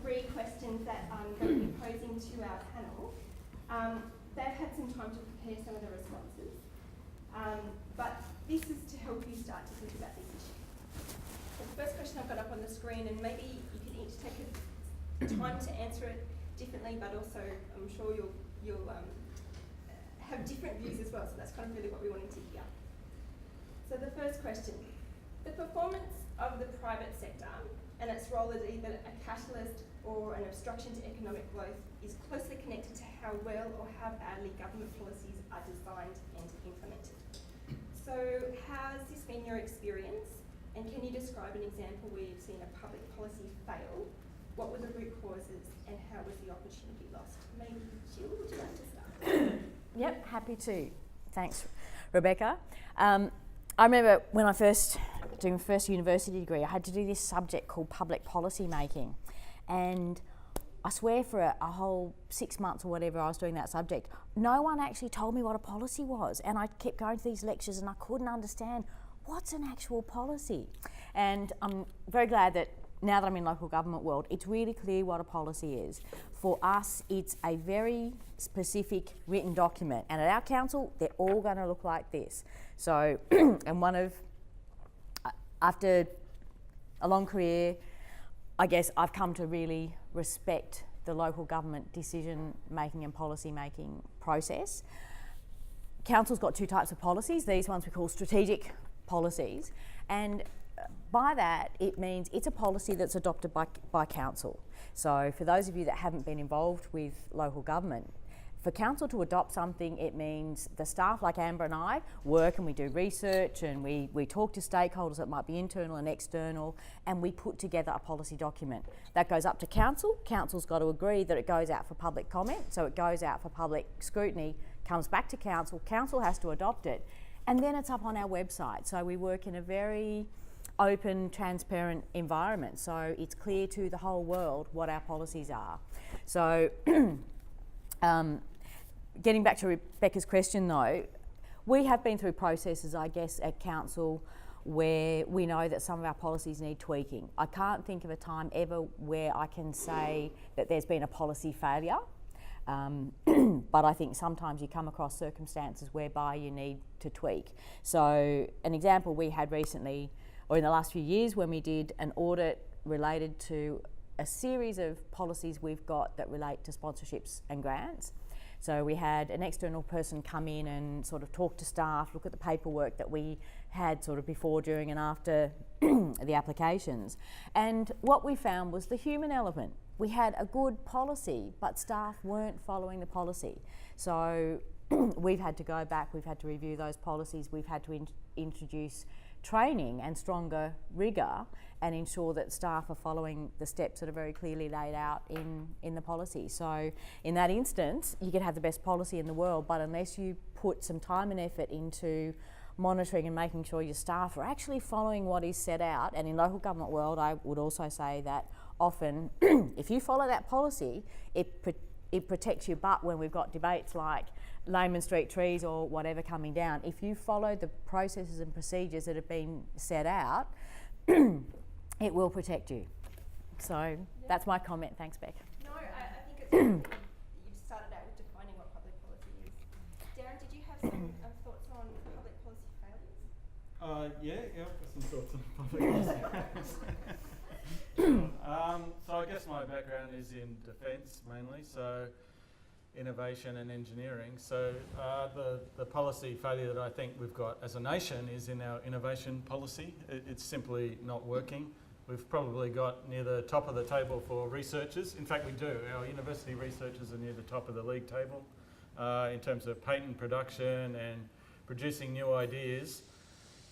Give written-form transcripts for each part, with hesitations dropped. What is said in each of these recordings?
3 questions that I'm going to be posing to our panel. They've had some time to prepare some of the responses, but this is to help you start to think about this issue. So the first question I've got up on the screen, and maybe you can each take a time to answer it differently, but also I'm sure you'll have different views as well, so that's kind of really what we wanted to hear. So the first question, the performance of the private sector and its role as either a catalyst or an obstruction to economic growth is closely connected to how well or how badly government policies are designed and implemented. So how has this been your experience, and can you describe an example where you've seen a public policy fail? What were the root causes and how was the opportunity lost? Maybe Jill, would you like to start? Yep, happy to. Thanks, Rebecca. I remember when I doing my first university degree, I had to do this subject called public policy making, and I swear for a whole 6 months or whatever I was doing that subject, no one actually told me what a policy was, and I kept going to these lectures and I couldn't understand what's an actual policy. And I'm very glad that now that I'm in local government world, it's really clear what a policy is. For us, it's a very specific written document, and at our council, they're all going to look like this. So, and after a long career, I guess I've come to really respect the local government decision making and policy making process. Council's got 2 types of policies. These ones we call strategic policies, and by that it means it's a policy that's adopted by council. So for those of you that haven't been involved with local government, for council to adopt something, it means the staff like Amber and I work and we do research and we talk to stakeholders that might be internal and external, and we put together a policy document. That goes up to council. Council's got to agree that it goes out for public comment, so it goes out for public scrutiny, comes back to council, council has to adopt it, and then it's up on our website. So we work in a very open, transparent environment, so it's clear to the whole world what our policies are. So getting back to Rebecca's question though, we have been through processes, I guess, at council where we know that some of our policies need tweaking. I can't think of a time ever where I can say that there's been a policy failure, but I think sometimes you come across circumstances whereby you need to tweak. So an example we had recently, or in the last few years, when we did an audit related to a series of policies we've got that relate to sponsorships and grants. So we had an external person come in and sort of talk to staff, look at the paperwork that we had sort of before, during and after the applications. And what we found was the human element. We had a good policy, but staff weren't following the policy. So we've had to go back, we've had to review those policies, we've had to introduce training and stronger rigour and ensure that staff are following the steps that are very clearly laid out in the policy. So in that instance, you can have the best policy in the world, but unless you put some time and effort into monitoring and making sure your staff are actually following what is set out, and in local government world, I would also say that often if you follow that policy, it protects you. But when we've got debates like Layman Street trees or whatever coming down, if you follow the processes and procedures that have been set out, it will protect you. So that's my comment. Thanks, Beck. No, I think it's you've started out with defining what public policy is. Darren, did you have some thoughts on public policy failures? Yeah, I've got some thoughts on public policy failures. So I guess my background is in defence mainly, so innovation and engineering. So the policy failure that I think we've got as a nation is in our innovation policy. It's simply not working. We've probably got near the top of the table for researchers. In fact, we do. Our university researchers are near the top of the league table in terms of patent production and producing new ideas.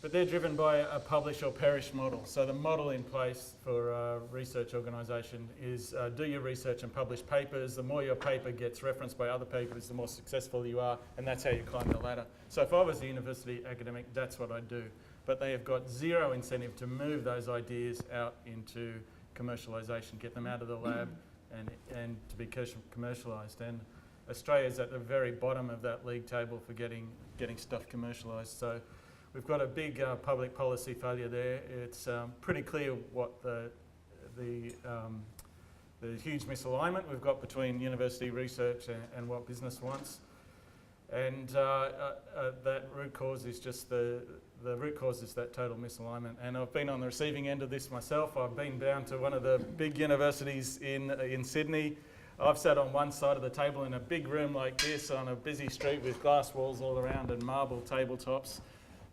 But they're driven by a publish or perish model. So the model in place for a research organisation is do your research and publish papers. The more your paper gets referenced by other papers, the more successful you are, and that's how you climb the ladder. So if I was a university academic, that's what I'd do. But they have got zero incentive to move those ideas out into commercialisation, get them out of the lab and to be commercialised. And Australia's at the very bottom of that league table for getting stuff commercialised. So we've got a big public policy failure there. It's pretty clear what the the huge misalignment we've got between university research and what business wants. And that root cause is just the root cause is that total misalignment. And I've been on the receiving end of this myself. I've been down to one of the big universities in Sydney. I've sat on one side of the table in a big room like this on a busy street with glass walls all around and marble tabletops.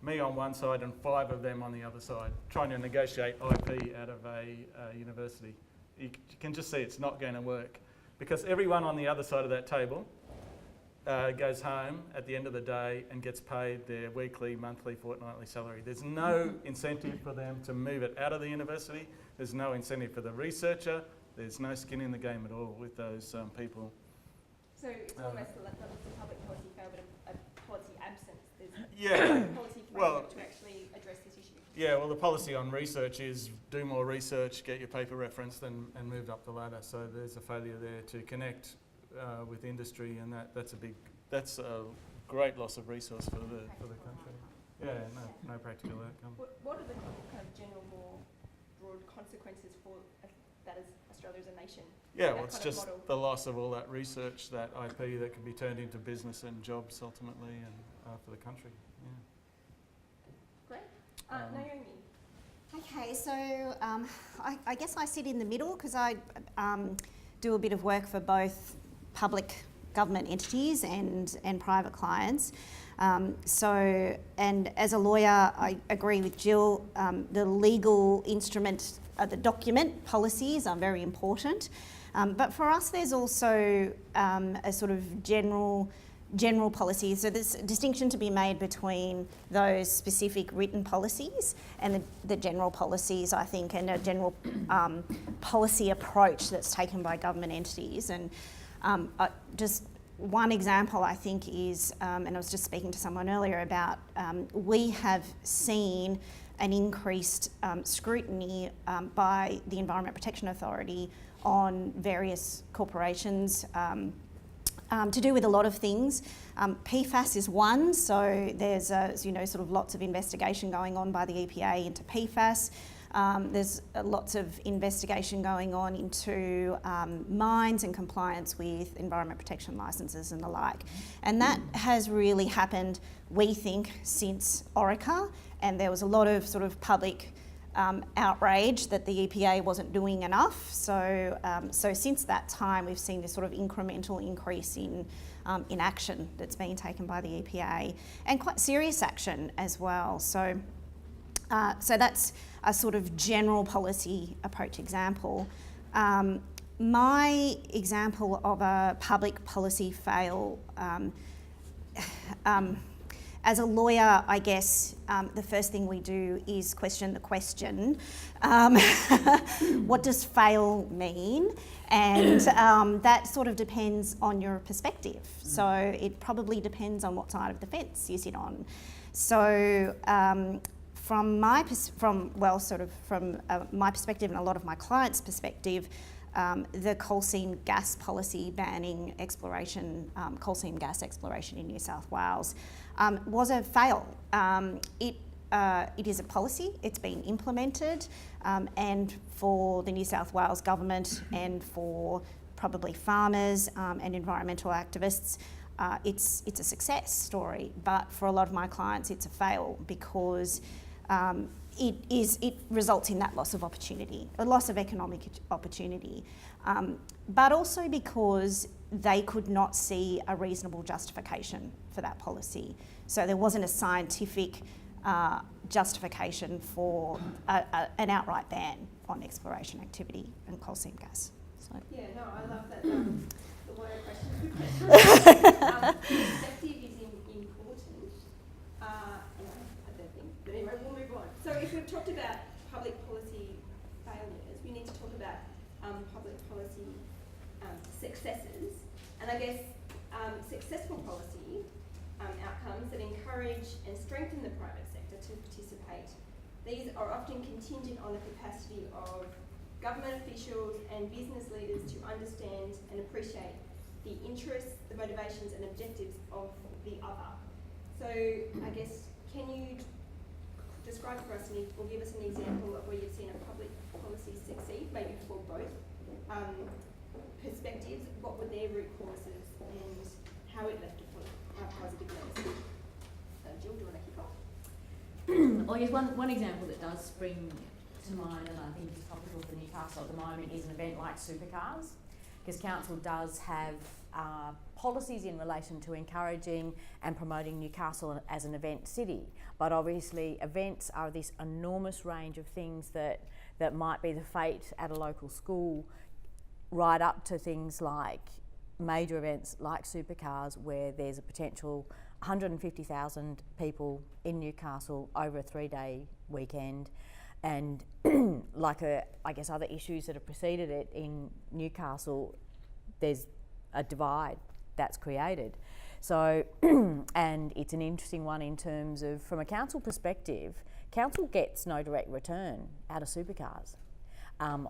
Me on one side and 5 of them on the other side, trying to negotiate IP out of a university. You can just see it's not going to work, because everyone on the other side of that table goes home at the end of the day and gets paid their weekly, monthly, fortnightly salary. There's no incentive for them to move it out of the university. There's no incentive for the researcher. There's no skin in the game at all with those people. So it's almost like not just a public policy fail, but a policy absence. There's Yeah. no policy framework to actually address this issue. Yeah, well, the policy on research is do more research, get your paper referenced, and move up the ladder. So there's a failure there to connect with industry, and that's a great loss of resource for the country. Yeah, no practical outcome. What are the kind of general, more broad consequences for that as Australia as a nation? Yeah, well, it's just the loss of all that research, that IP that can be turned into business and jobs ultimately, and for the country. Yeah. Great. Naomi. Okay, so I guess I sit in the middle because I do a bit of work for both public government entities and private clients. And as a lawyer, I agree with Jill, the legal instrument, the document policies are very important. But for us, there's also a sort of general policy. So there's a distinction to be made between those specific written policies and the general policies, I think, and a general policy approach that's taken by government entities. And just one example, I think, is, and I was just speaking to someone earlier about, we have seen an increased scrutiny by the Environment Protection Authority on various corporations to do with a lot of things. PFAS is one, so there's sort of lots of investigation going on by the EPA into PFAS. There's lots of investigation going on into mines and compliance with environment protection licences and the like. And that has really happened, we think, since Orica, and there was a lot of sort of public outrage that the EPA wasn't doing enough. So since that time, we've seen this sort of incremental increase in action that's being taken by the EPA, and quite serious action as well. So that's a sort of general policy approach example. My example of a public policy fail, as a lawyer, I guess the first thing we do is question the question. What does fail mean? And that sort of depends on your perspective. So it probably depends on what side of the fence you sit on. So from my perspective and a lot of my clients' perspective, the coal seam gas policy banning exploration, coal seam gas exploration in New South Wales was a fail. It is a policy, it's been implemented, and for the New South Wales government and for probably farmers and environmental activists, it's a success story. But for a lot of my clients, it's a fail because it results in that loss of opportunity, a loss of economic opportunity, but also because they could not see a reasonable justification for that policy. So there wasn't a scientific justification for an outright ban on exploration activity and coal seam gas. So. Yeah, no, I love that. The lawyer question is a good question. Perspective is important. I don't think. But anyway, we'll move on. So if we've talked about public policy failures, we need to talk about public policy successes. And I guess successful policy outcomes that encourage and strengthen the private sector to participate. These are often contingent on the capacity of government officials and business leaders to understand and appreciate the interests, the motivations and objectives of the other. So I guess, can you describe for us or give us an example of where you've seen a public policy succeed, maybe for both perspectives, what were their root causes and how it left a positive legacy. So Jill, do you want to kick off? Well, I guess one example that does spring to mind and I think is topical for Newcastle at the moment is an event like Supercars, because council does have policies in relation to encouraging and promoting Newcastle as an event city, but obviously events are this enormous range of things that might be the fate at a local school, right up to things like major events like Supercars, where there's a potential 150,000 people in Newcastle over a 3-day weekend, and I guess other issues that have preceded it in Newcastle, there's a divide that's created. So, and it's an interesting one in terms of, from a council perspective, council gets no direct return out of Supercars,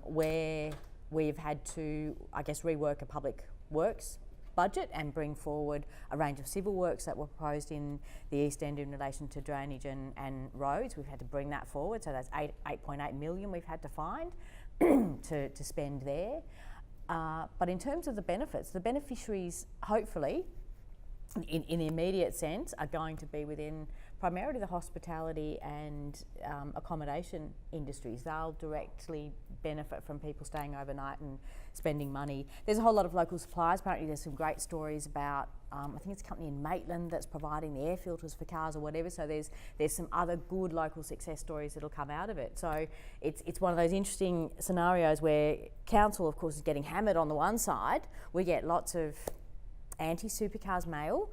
where we've had to, I guess, rework a public works budget and bring forward a range of civil works that were proposed in the East End in relation to drainage and roads. We've had to bring that forward, so that's 8.8 million we've had to find to spend there. But in terms of the benefits, the beneficiaries, hopefully, in the immediate sense, are going to be within primarily the hospitality and accommodation industries. They'll directly benefit from people staying overnight and spending money. There's a whole lot of local suppliers. Apparently there's some great stories about, I think it's a company in Maitland that's providing the air filters for cars or whatever, so there's some other good local success stories that'll come out of it. So it's one of those interesting scenarios where council, of course, is getting hammered on the one side. We get lots of anti-Supercars mail,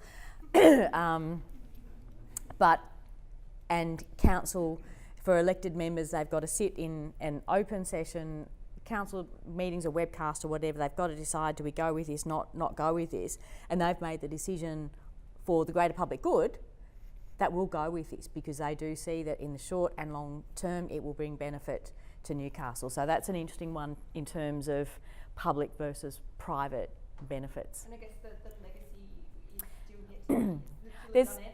and council, for elected members, they've got to sit in an open session, council meetings or webcast or whatever, they've got to decide, do we go with this, not go with this, and they've made the decision for the greater public good that we'll go with this, because they do see that in the short and long term it will bring benefit to Newcastle. So that's an interesting one in terms of public versus private benefits. And I guess the legacy is still yet to be unanswered.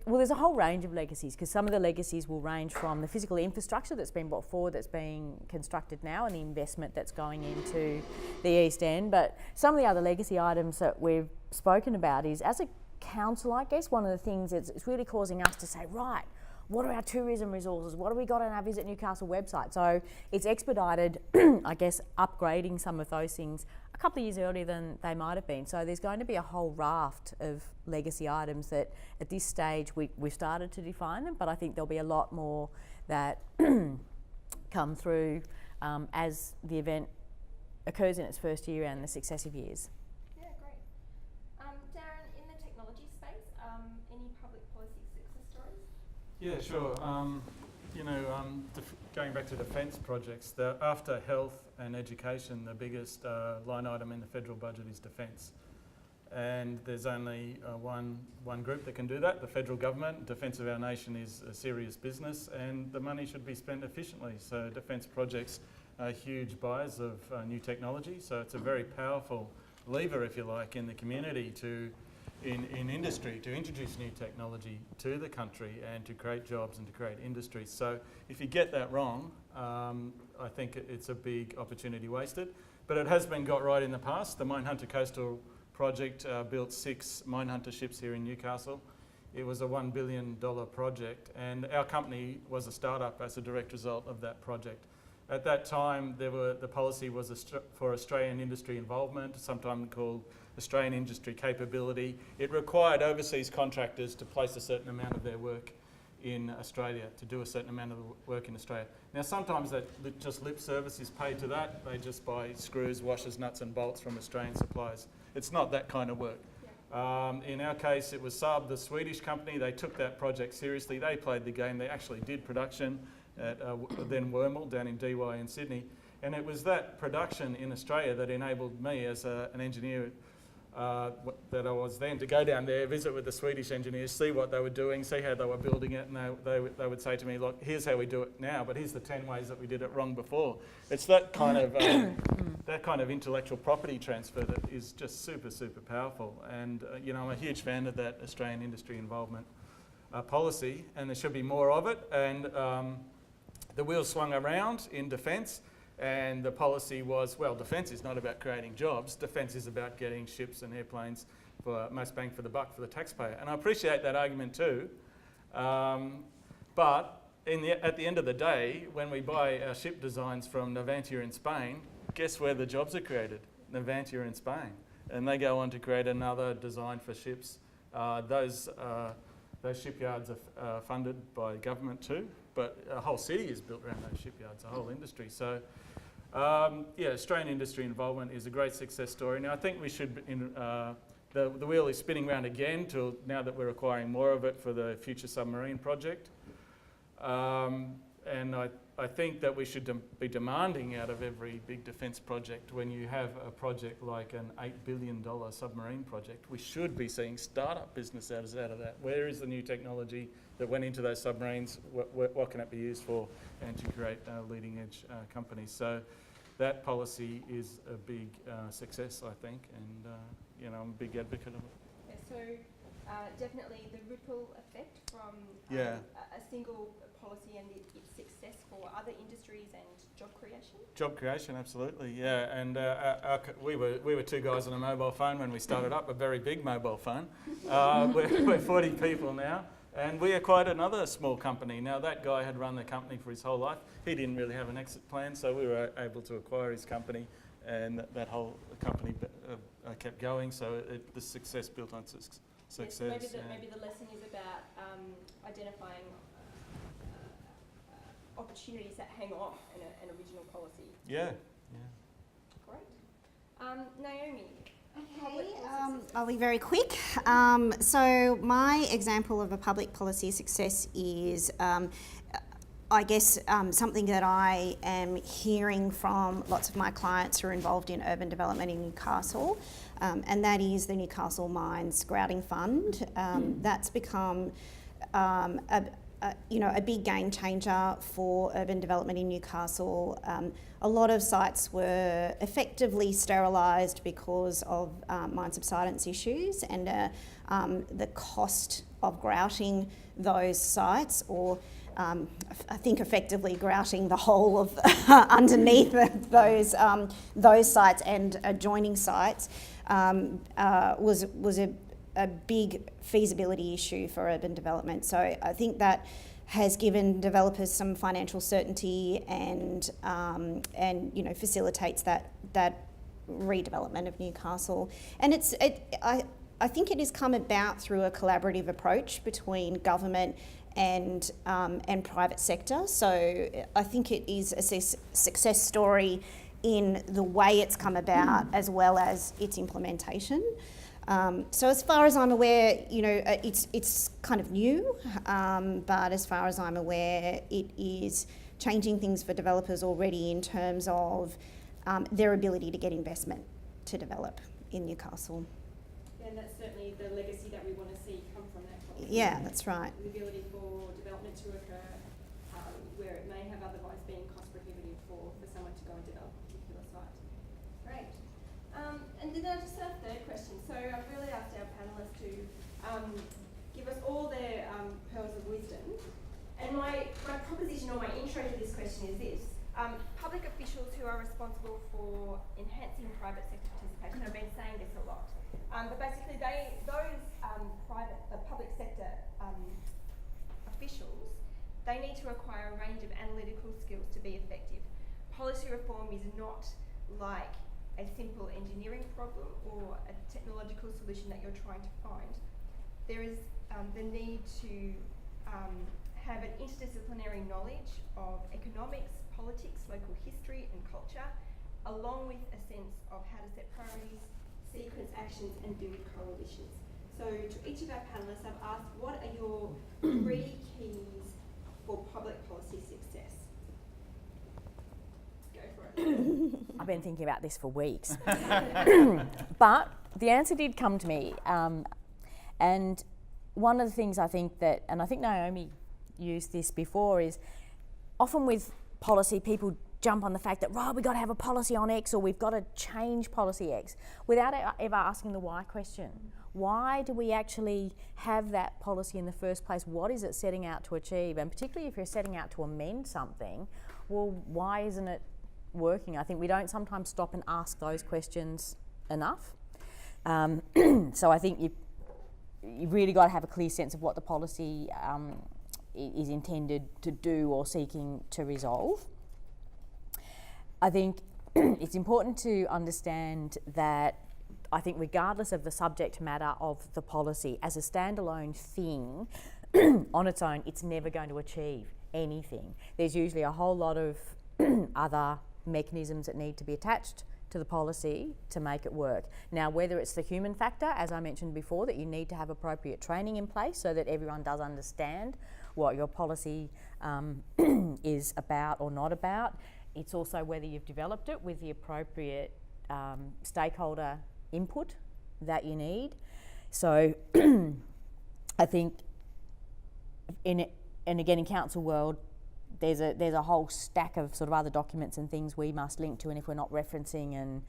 There's a whole range of legacies, because some of the legacies will range from the physical infrastructure that's been brought forward, that's being constructed now, and the investment that's going into the East End. But some of the other legacy items that we've spoken about is, as a council, I guess one of the things it's really causing us to say, right, what are our tourism resources? What have we got on our Visit Newcastle website? So it's expedited, I guess, upgrading some of those things a couple of years earlier than they might have been. So there's going to be a whole raft of legacy items that at this stage we've started to define them, but I think there'll be a lot more that come through as the event occurs in its first year and the successive years. Yeah, great. Darren, in the technology space, any public policy success stories? Yeah, sure. Going back to defence projects, after health and education, the biggest line item in the federal budget is defence. And there's only one group that can do that, the federal government. Defence of our nation is a serious business, and the money should be spent efficiently. So defence projects are huge buyers of new technology. So it's a very powerful lever, if you like, in the community in industry to introduce new technology to the country and to create jobs and to create industries. So if you get that wrong, I think it's a big opportunity wasted. But it has been got right in the past. The Minehunter Coastal Project built 6 minehunter ships here in Newcastle. It was a $1 billion project, and our company was a startup as a direct result of that project. At that time, the policy was for Australian industry involvement, sometimes called Australian industry capability. It required overseas contractors to place a certain amount of their work in Australia, to do a certain amount of the work in Australia. Now, sometimes that just lip service is paid to that. They just buy screws, washers, nuts and bolts from Australian suppliers. It's not that kind of work. Yeah. In our case, it was Saab, the Swedish company. They took that project seriously. They played the game. They actually did production at then Wormel down in DY in Sydney. And it was that production in Australia that enabled me as an engineer that I was then to go down there, visit with the Swedish engineers, see what they were doing, see how they were building it, and they would say to me, look, here's how we do it now, but here's the 10 ways that we did it wrong before. It's that kind of intellectual property transfer that is just super, super powerful. And I'm a huge fan of that Australian industry involvement policy, and there should be more of it. And the wheels swung around in defence, And the policy was, well, defence is not about creating jobs. Defence is about getting ships and airplanes for most bang for the buck for the taxpayer. And I appreciate that argument too. But at the end of the day, when we buy our ship designs from Navantia in Spain, guess where the jobs are created? Navantia in Spain. And they go on to create another design for ships. Those shipyards are funded by government too, but a whole city is built around those shipyards, a whole industry. So, yeah, Australian industry involvement is a great success story. Now, I think we should, the wheel is spinning round again now that we're acquiring more of it for the future submarine project. And I think that we should be demanding out of every big defence project, when you have a project like an $8 billion submarine project, we should be seeing startup business out of that. Where is the new technology that went into those submarines? What can it be used for? And to create leading edge companies. So that policy is a big success, I think, and you know, I'm a big advocate of it. Yeah, so definitely the ripple effect from Yeah. a single policy and its success for other industries and job creation. Job creation, absolutely, yeah. And we were two guys on a mobile phone when we started up, a very big mobile phone. We're 40 people now, and we acquired another small company. Now, that guy had run the company for his whole life. He didn't really have an exit plan, so we were able to acquire his company, and that whole company kept going. So the success built on success. Yes, so maybe the lesson is about identifying opportunities that hang off an original policy. Yeah. Great. Naomi. Okay, I'll be very quick. So my example of a public policy success is, I guess, something that I am hearing from lots of my clients who are involved in urban development in Newcastle, and that is the Newcastle Mines Grouting Fund. That's become a big game changer for urban development in Newcastle. A lot of sites were effectively sterilised because of mine subsidence issues, and the cost of grouting those sites, or I think effectively grouting the whole of underneath those sites and adjoining sites was a big feasibility issue for urban development. So I think that has given developers some financial certainty and facilitates that redevelopment of Newcastle. And I think it has come about through a collaborative approach between government and private sector. So I think it is a success story in the way it's come about as well as its implementation. So as far as I'm aware, it's kind of new, but as far as I'm aware, it is changing things for developers already in terms of their ability to get investment to develop in Newcastle. And that's certainly the legacy that we want to see come from that policy. Yeah, that's right. The ability for development to occur where it may have otherwise been cost prohibitive for someone to go and develop a particular site. Great. And then I just have a third question. So I've really asked our panellists to give us all their pearls of wisdom. And my proposition or my intro to this question is this. Public officials who are responsible for enhancing private sector participation, I've been saying this a lot, but basically those public sector officials, they need to acquire a range of analytical skills to be effective. Policy reform is not like a simple engineering problem or a technological solution that you're trying to find. There is the need to have an interdisciplinary knowledge of economics, politics, local history and culture, along with a sense of how to set priorities, sequence actions and build coalitions. So to each of our panellists, I've asked, what are your 3 keys for public policy success? Go for it. I've been thinking about this for weeks. But the answer did come to me. And one of the things I think that, and I think Naomi used this before, is often with policy, people jump on the fact that, right, we've got to have a policy on X, or we've got to change policy X, without ever asking the why question. Why do we actually have that policy in the first place? What is it setting out to achieve? And particularly if you're setting out to amend something, well, why isn't it working. I think we don't sometimes stop and ask those questions enough. So I think you've really got to have a clear sense of what the policy is intended to do or seeking to resolve. I think it's important to understand that I think regardless of the subject matter of the policy, as a standalone thing, on its own, it's never going to achieve anything. There's usually a whole lot of other mechanisms that need to be attached to the policy to make it work. Now, whether it's the human factor, as I mentioned before, that you need to have appropriate training in place so that everyone does understand what your policy is about or not about. It's also whether you've developed it with the appropriate stakeholder input that you need. So I think and again in council world, there's a whole stack of sort of other documents and things we must link to, and if we're not referencing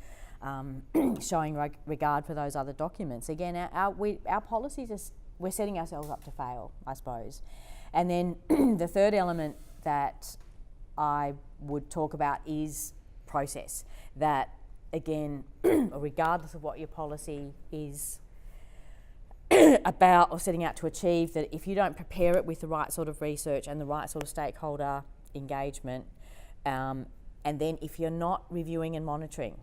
and showing regard for those other documents, again our policies we're setting ourselves up to fail, I suppose. And then the third element that I would talk about is process. That again, regardless of what your policy is about or setting out to achieve, that if you don't prepare it with the right sort of research and the right sort of stakeholder engagement, and then if you're not reviewing and monitoring,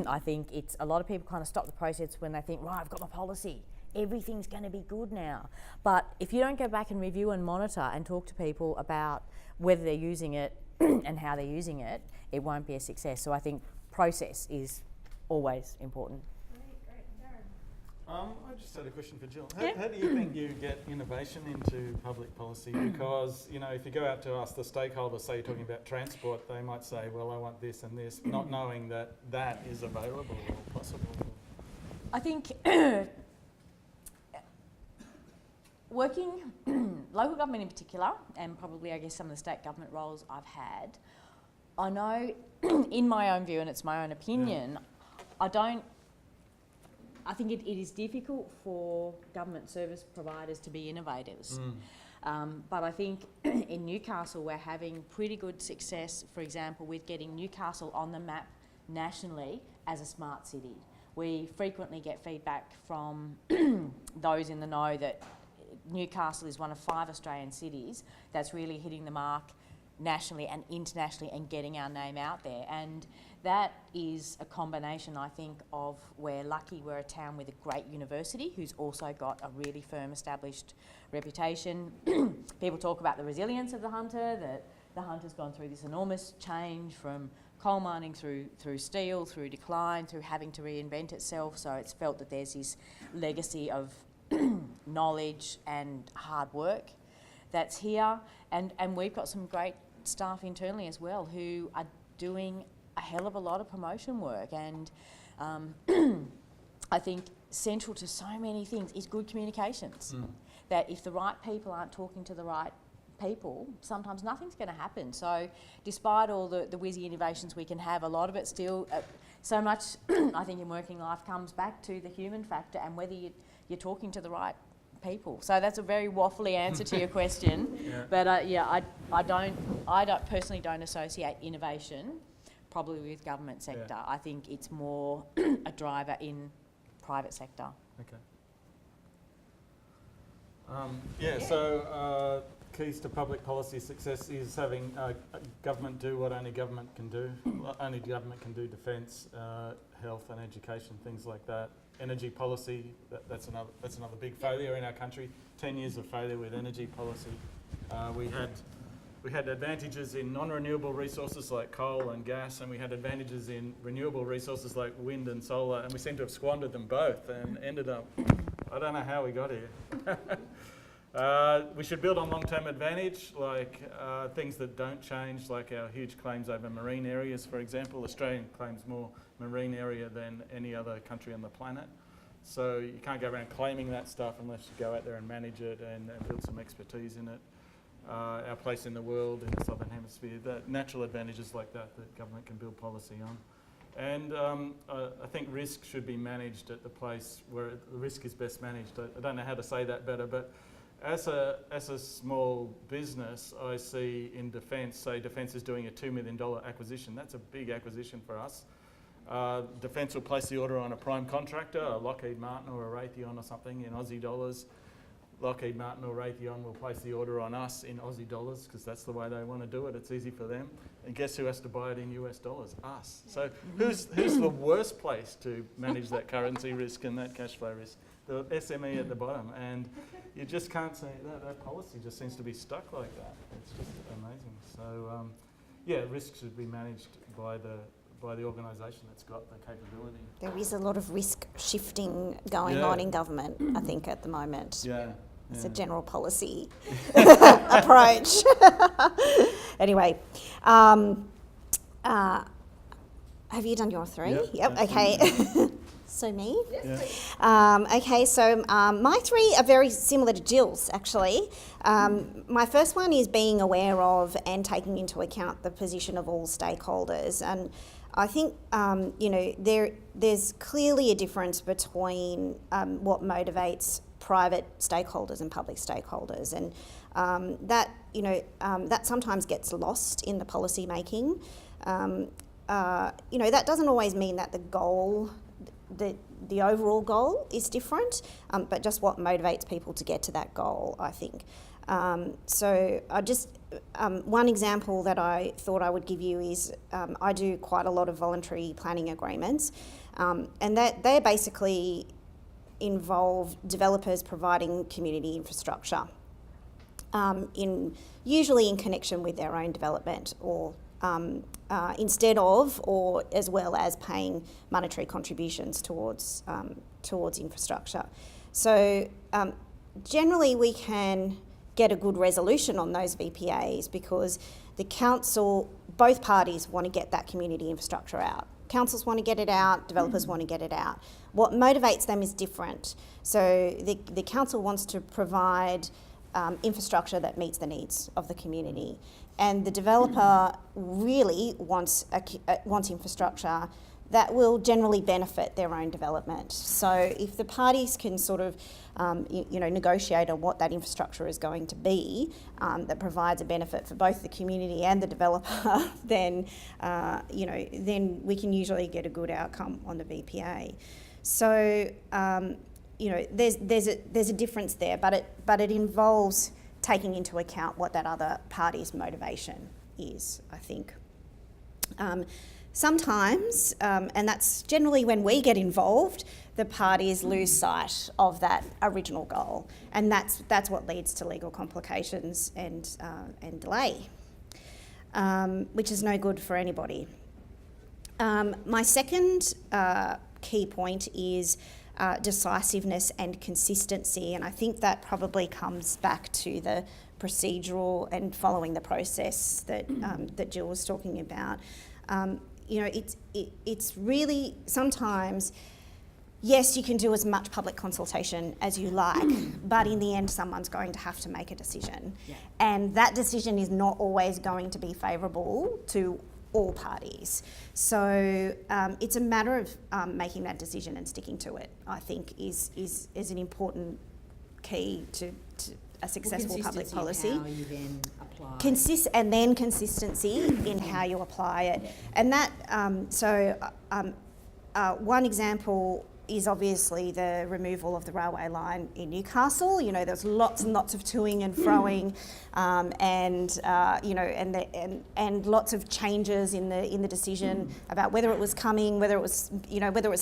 I think it's a lot of people kind of stop the process when they think, right, I've got my policy, everything's going to be good now. But if you don't go back and review and monitor and talk to people about whether they're using it and how they're using it, it won't be a success. So I think process is always important. I just had a question for Jill. How do you think you get innovation into public policy? Because, you know, if you go out to ask the stakeholders, say you're talking about transport, they might say, well, I want this and this, not knowing that that is available or possible. I think working, local government in particular, and probably I guess some of the state government roles I've had, I know in my own view, and it's my own opinion, I think it is difficult for government service providers to be innovators. But I think in Newcastle we're having pretty good success, for example, with getting Newcastle on the map nationally as a smart city. We frequently get feedback from those in the know that Newcastle is one of 5 Australian cities that's really hitting the mark nationally and internationally and getting our name out there. And that is a combination, I think, of we're lucky we're a town with a great university who's also got a really firm established reputation. People talk about the resilience of the Hunter, that the Hunter's gone through this enormous change from coal mining through steel, through decline, through having to reinvent itself. So it's felt that there's this legacy of knowledge and hard work that's here. And we've got some great staff internally as well who are doing a hell of a lot of promotion work. And I think central to so many things is good communications. That if the right people aren't talking to the right people, sometimes nothing's going to happen. So despite all the whizzy innovations we can have, a lot of it still, so much I think in working life comes back to the human factor and whether you're talking to the right people. So that's a very waffly answer to your question. But I don't personally don't associate innovation probably with government sector. I think it's more a driver in private sector. Okay. So keys to public policy success is having government do what only government can do. Only government can do: defence, health and education, things like that. Energy policy, that's another big failure in our country. 10 years of failure with energy policy. We had advantages in non-renewable resources like coal and gas, and we had advantages in renewable resources like wind and solar, and we seem to have squandered them both and ended up, I don't know how we got here. We should build on long-term advantage, like things that don't change, like our huge claims over marine areas, for example. Australia claims more marine area than any other country on the planet. So you can't go around claiming that stuff unless you go out there and manage it and build some expertise in it. Our place in the world, in the Southern Hemisphere, that natural advantages like that government can build policy on. And I think risk should be managed at the place where the risk is best managed. I don't know how to say that better, but as a small business, I see in defence, say Defence is doing a $2 million acquisition. That's a big acquisition for us. Defence will place the order on a prime contractor, a Lockheed Martin or a Raytheon or something in Aussie dollars. Lockheed Martin or Raytheon will place the order on us in Aussie dollars because that's the way they want to do it. It's easy for them. And guess who has to buy it in US dollars? Us. So who's the worst place to manage that currency risk and that cash flow risk? The SME at the bottom. And you just can't say that policy just seems to be stuck like that. It's just amazing. So yeah, risk should be managed by the organisation that's got the capability. There is a lot of risk shifting going on in government, I think, at the moment. Yeah. It's a general policy approach. Anyway, have you done your three? Yep. Okay. So me? Yeah. Okay, so my three are very similar to Jill's, actually. My first one is being aware of and taking into account the position of all stakeholders. And I think, there's clearly a difference between what motivates private stakeholders and public stakeholders. And that sometimes gets lost in the policy making. That doesn't always mean that the goal, the overall goal is different, but just what motivates people to get to that goal, I think. So I just, one example that I thought I would give you is I do quite a lot of voluntary planning agreements, and that they basically involve developers providing community infrastructure, usually in connection with their own development or instead of or as well as paying monetary contributions towards infrastructure. So generally we can get a good resolution on those VPAs because the council, both parties want to get that community infrastructure out. Councils want to get it out, developers want to get it out. What motivates them is different. So the council wants to provide infrastructure that meets the needs of the community. And the developer really wants infrastructure that will generally benefit their own development. So if the parties can sort of, negotiate on what that infrastructure is going to be that provides a benefit for both the community and the developer, then, then we can usually get a good outcome on the VPA. So, there's a difference there, but it involves taking into account what that other party's motivation is, I think. Sometimes, and that's generally when we get involved, the parties lose sight of that original goal, and that's what leads to legal complications and delay, which is no good for anybody. My second key point is decisiveness and consistency, and I think that probably comes back to the procedural and following the process that Jill was talking about. It's really sometimes, yes, you can do as much public consultation as you like, but in the end, someone's going to have to make a decision. Yeah. And that decision is not always going to be favourable to all parties. So it's a matter of making that decision and sticking to it, I think, is an important key to a successful public policy. How you then apply. And then consistency in how you apply it. And that, one example is obviously the removal of the railway line in Newcastle. There's lots and lots of toing and froing, and lots of changes in the decision about whether it was coming, whether it was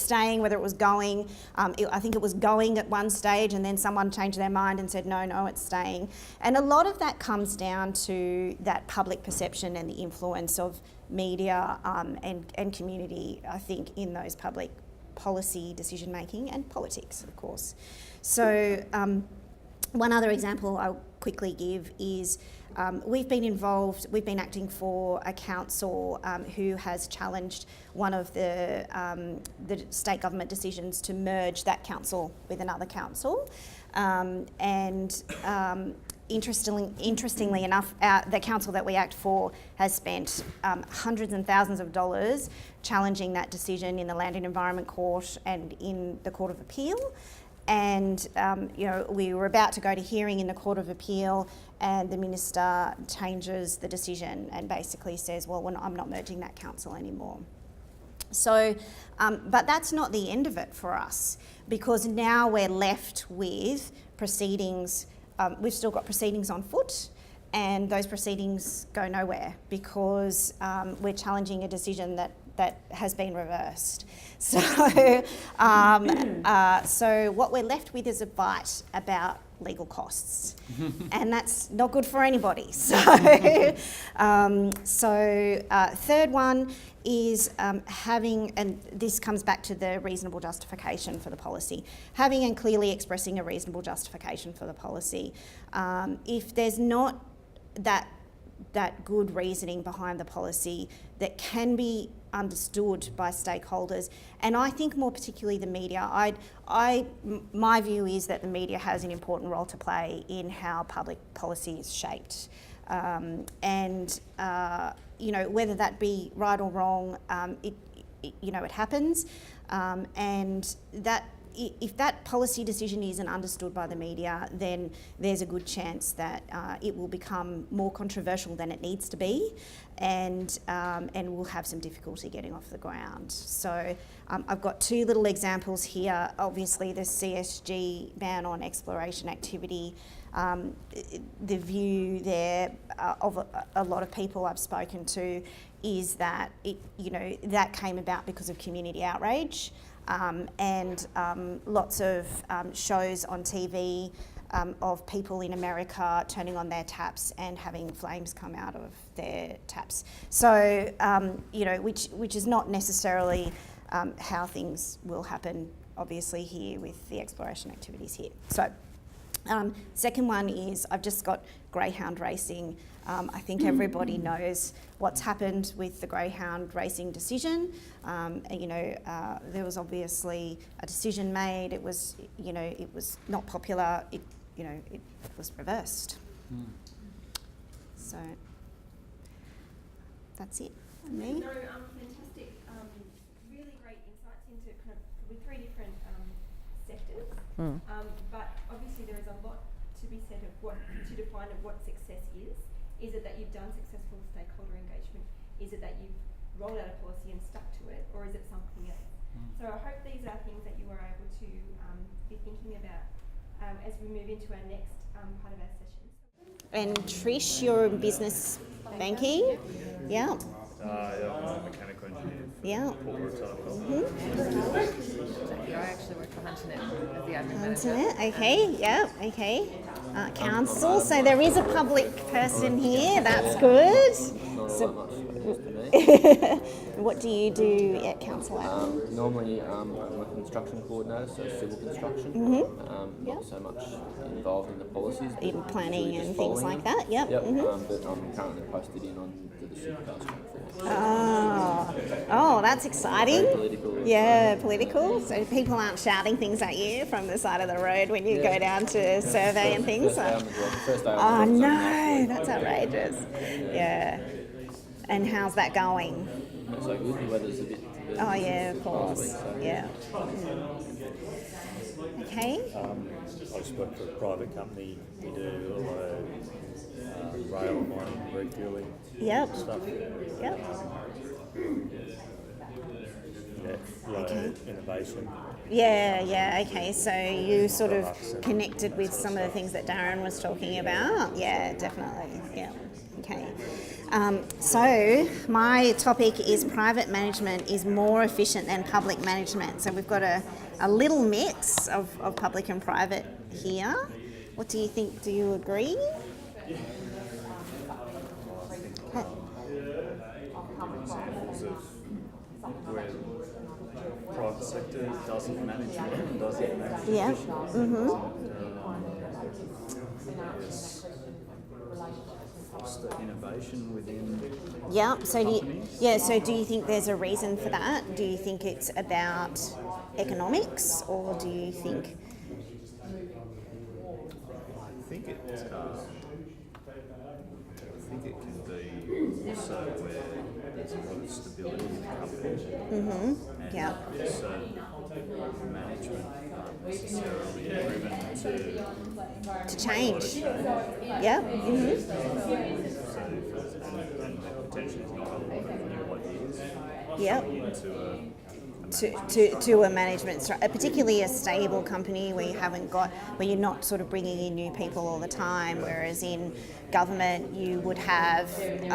staying, whether it was going. I think it was going at one stage, and then someone changed their mind and said no, it's staying. And a lot of that comes down to that public perception and the influence of media and community, I think, in those public policy decision making and politics, of course. So one other example I'll quickly give is we've been acting for a council who has challenged one of the state government decisions to merge that council with another council. Interestingly enough, the council that we act for has spent hundreds and thousands of dollars challenging that decision in the Land and Environment Court and in the Court of Appeal. we were about to go to hearing in the Court of Appeal, and the minister changes the decision and basically says, well, I'm not merging that council anymore. So, but that's not the end of it for us, because now we're left with proceedings. We've still got proceedings on foot, and those proceedings go nowhere because we're challenging a decision that has been reversed. So, so what we're left with is a fight about legal costs, and that's not good for anybody. So, third one is having, and this comes back to the reasonable justification for the policy, having and clearly expressing a reasonable justification for the policy. If there's not that good reasoning behind the policy that can be understood by stakeholders, and I think more particularly the media. My view is that the media has an important role to play in how public policy is shaped, and whether that be right or wrong, it happens, and that. If that policy decision isn't understood by the media, then there's a good chance that it will become more controversial than it needs to be, and we'll have some difficulty getting off the ground. So I've got two little examples here. Obviously, the CSG ban on exploration activity. The view there of a lot of people I've spoken to is that that came about because of community outrage. And lots of shows on TV of people in America turning on their taps and having flames come out of their taps. So, which is not necessarily how things will happen, obviously, here with the exploration activities here. So, second one is I've just got greyhound racing. I think everybody knows what's happened with the greyhound racing decision. There was obviously a decision made. It was not popular. It was reversed. So that's it for me. No, fantastic. Really great insights into kind of with three different sectors. But obviously there is a lot to be said of to define of what success is. Is it that you've done successful stakeholder engagement? Is it that you've rolled out a policy and stuck to it? Or is it something else? So I hope these are things that you are able to be thinking about as we move into our next part of our session. And Trish, you're in business banking? Yeah. I'm a mechanical engineer. Yeah. I actually work for Hunternet as the admin manager. Hunternet, okay, yeah, okay. Council, so there is a public person here, that's good. So, what do you do at council? Normally I'm a construction coordinator, so civil construction. Not so much involved in the policies. In planning really and things like that, yep. But I'm currently posted in on the supercars track floor. Oh, that's exciting. Very political. Yeah, political. So people aren't shouting things at you from the side of the road when you go down to survey and things. First day Oh no, that's outrageous. Yeah. And how's that going? Not so good. The weather's a bit. Oh yeah, of course. Week, so. Yeah. Okay. I just work for a private company. We do a lot of rail mining, refueling stuff. Yep. A lot of innovation. Yeah, okay. So you sort of connected with some of the things that Darren was talking about. Yeah, definitely. Yeah. Okay. So my topic is private management is more efficient than public management. So we've got a little mix of public and private here. What do you think? Do you agree? Where the private sector doesn't manage it, doesn't manage Yeah. foster innovation within Yeah. So companies. So do you think there's a reason for that? Do you think it's about economics, or do you think? I think it can be also where there's a lot of stability in the company. Mm-hmm. Yeah. So management aren't necessarily driven To change. Yeah. Mm-hmm. and that potentially is not a lot of new ideas Yep. To a management particularly a stable company where you're not sort of bringing in new people all the time, whereas in government you would have they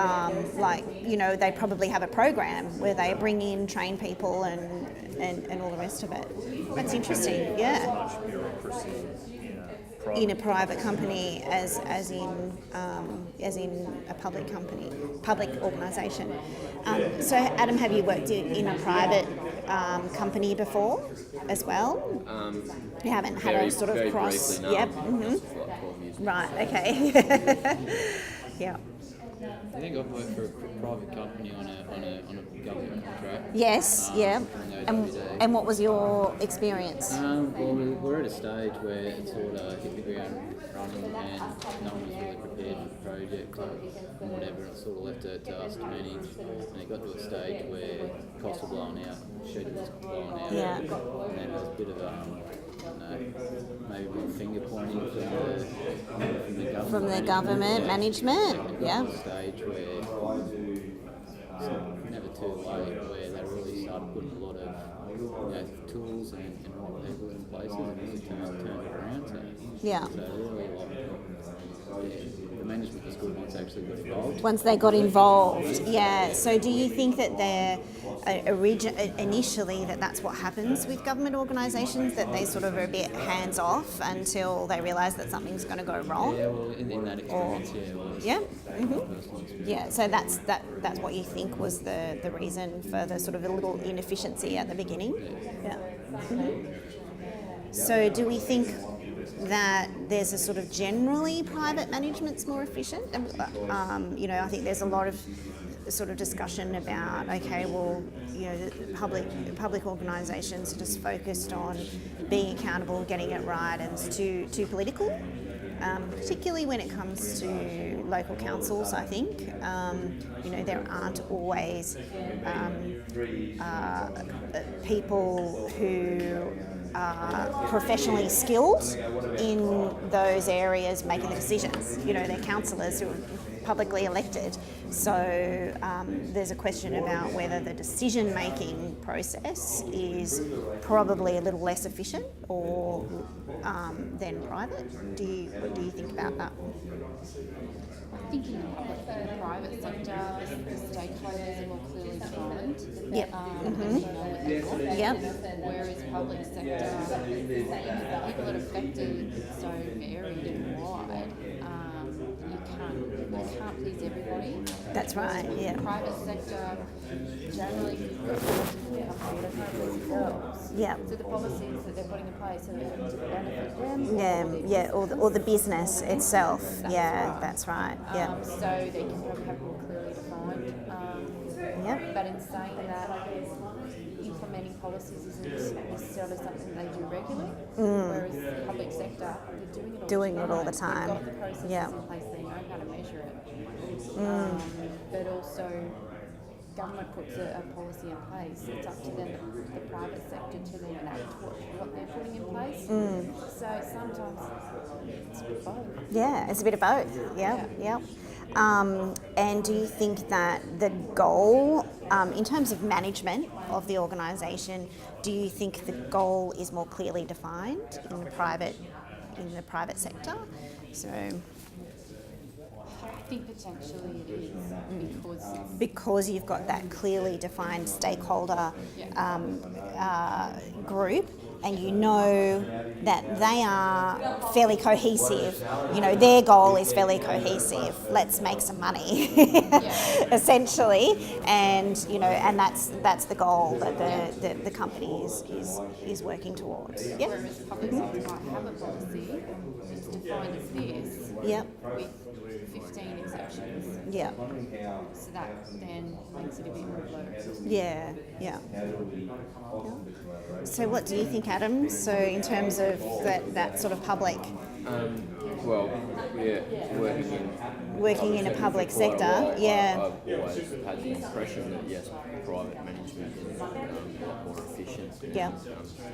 probably have a program where they bring in, train people and all the rest of it. That's interesting. Yeah. much bureaucracy In a private company as in a public company, public organisation. So Adam, have you worked in a private company before as well? You haven't had a sort of cross. Briefly, no. Yep. Just for like 12 years. Right. Okay. Yeah. I think I've worked for a private company on a government contract. Yes. Yeah. And what was your experience? Well, we're at a stage where it sort of hit the ground running and no one was really prepared for the project and whatever. It sort of left it to us to manage, and it got to a stage where costs were blowing out, schedule was blowing out, Yeah. and then there was a bit of maybe more finger pointing from the government. From the government management. And Yeah. got to a stage where it's never too late, where they really started putting a lot of tools and right people in places, and really turned it around. Yeah. So really, the management was good once actually got involved. Once they got involved, yeah. So do you think that they're initially that's what happens with government organisations, that they sort of are a bit hands off until they realise that something's going to go wrong? Yeah, well, in that experience, Yeah. Mm-hmm. personal experience. Yeah. So that's what you think was the reason for the sort of a little inefficiency at the beginning. Yeah. Mm-hmm. So do we think that there's a sort of generally private management's more efficient? I think there's a lot of sort of discussion about, okay, well, the public organisations are just focused on being accountable, getting it right, and it's too political, particularly when it comes to local councils, I think. There aren't always people who are professionally skilled in those areas making the decisions. They're councillors who are publicly elected. So there's a question about whether the decision-making process is probably a little less efficient or than private. What do you think about that? I think in the private sector, the stakeholders are more clearly defined. Yep. Yep. Whereas public sector, the people that are affected is so varied and wide. You can't please everybody. That's right. Yeah. Private sector, generally, Yeah. so the policies that they're putting in place are to benefit them. Yeah. Or the business itself. Yeah. That's right. Yeah. So they can probably have more clearly defined. Yep. But in saying that, implementing policies isn't necessarily something they do regularly, whereas the public sector, they're doing it all the time. They've got the processes Yeah. in place, they know how to measure it. But also, government puts a policy in place, it's up to them, the private sector, to then enact what they're putting in place. So sometimes it's a bit of both. Yeah, it's a bit of both. Yeah. And do you think that the goal, in terms of management of the organisation, do you think the goal is more clearly defined in the private sector? So I think potentially it is because you've got that clearly defined stakeholder group, and you know that they are fairly cohesive. Their goal is fairly cohesive. Let's make some money, essentially, and and that's the goal that the company is working towards. Yeah. Whereas public sector might have a policy that's defined as this, Yep. with 15 exceptions. Yeah. So that then makes it a bit more blurred. Yeah. So what do you think, Adam? So in terms of that sort of public Well, yeah, working in a public for quite a sector? while, Yeah. I've always had the impression that yes, private management is a lot more efficient. Yeah.